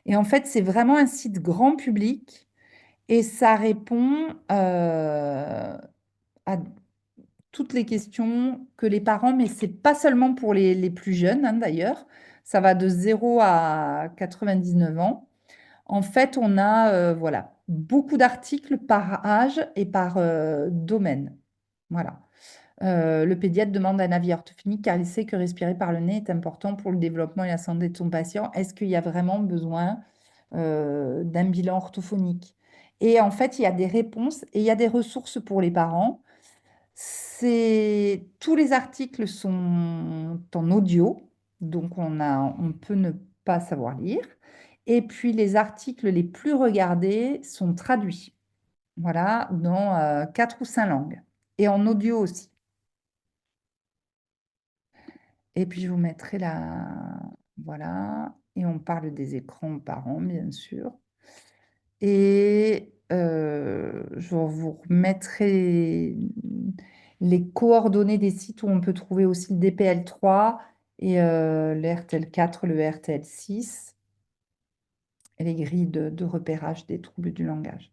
et en fait c'est vraiment un site grand public et ça répond à toutes les questions que les parents, mais c'est pas seulement pour les plus jeunes, hein, d'ailleurs, ça va de 0 à 99 ans. En fait, on a voilà, beaucoup d'articles par âge et par domaine. Voilà. Le pédiatre demande un avis orthophonique car il sait que respirer par le nez est important pour le développement et la santé de son patient. Est-ce qu'il y a vraiment besoin d'un bilan orthophonique? Et en fait, il y a des réponses et il y a des ressources pour les parents. Tous les articles sont en audio, donc on peut ne pas savoir lire. Et puis les articles les plus regardés sont traduits, voilà, dans 4 ou 5 langues, et en audio aussi. Et puis je vous mettrai voilà, et on parle des écrans aux parents, bien sûr. Et je vous remettrai les coordonnées des sites où on peut trouver aussi le DPL3 et le RTL4, le RTL6 et les grilles de repérage des troubles du langage.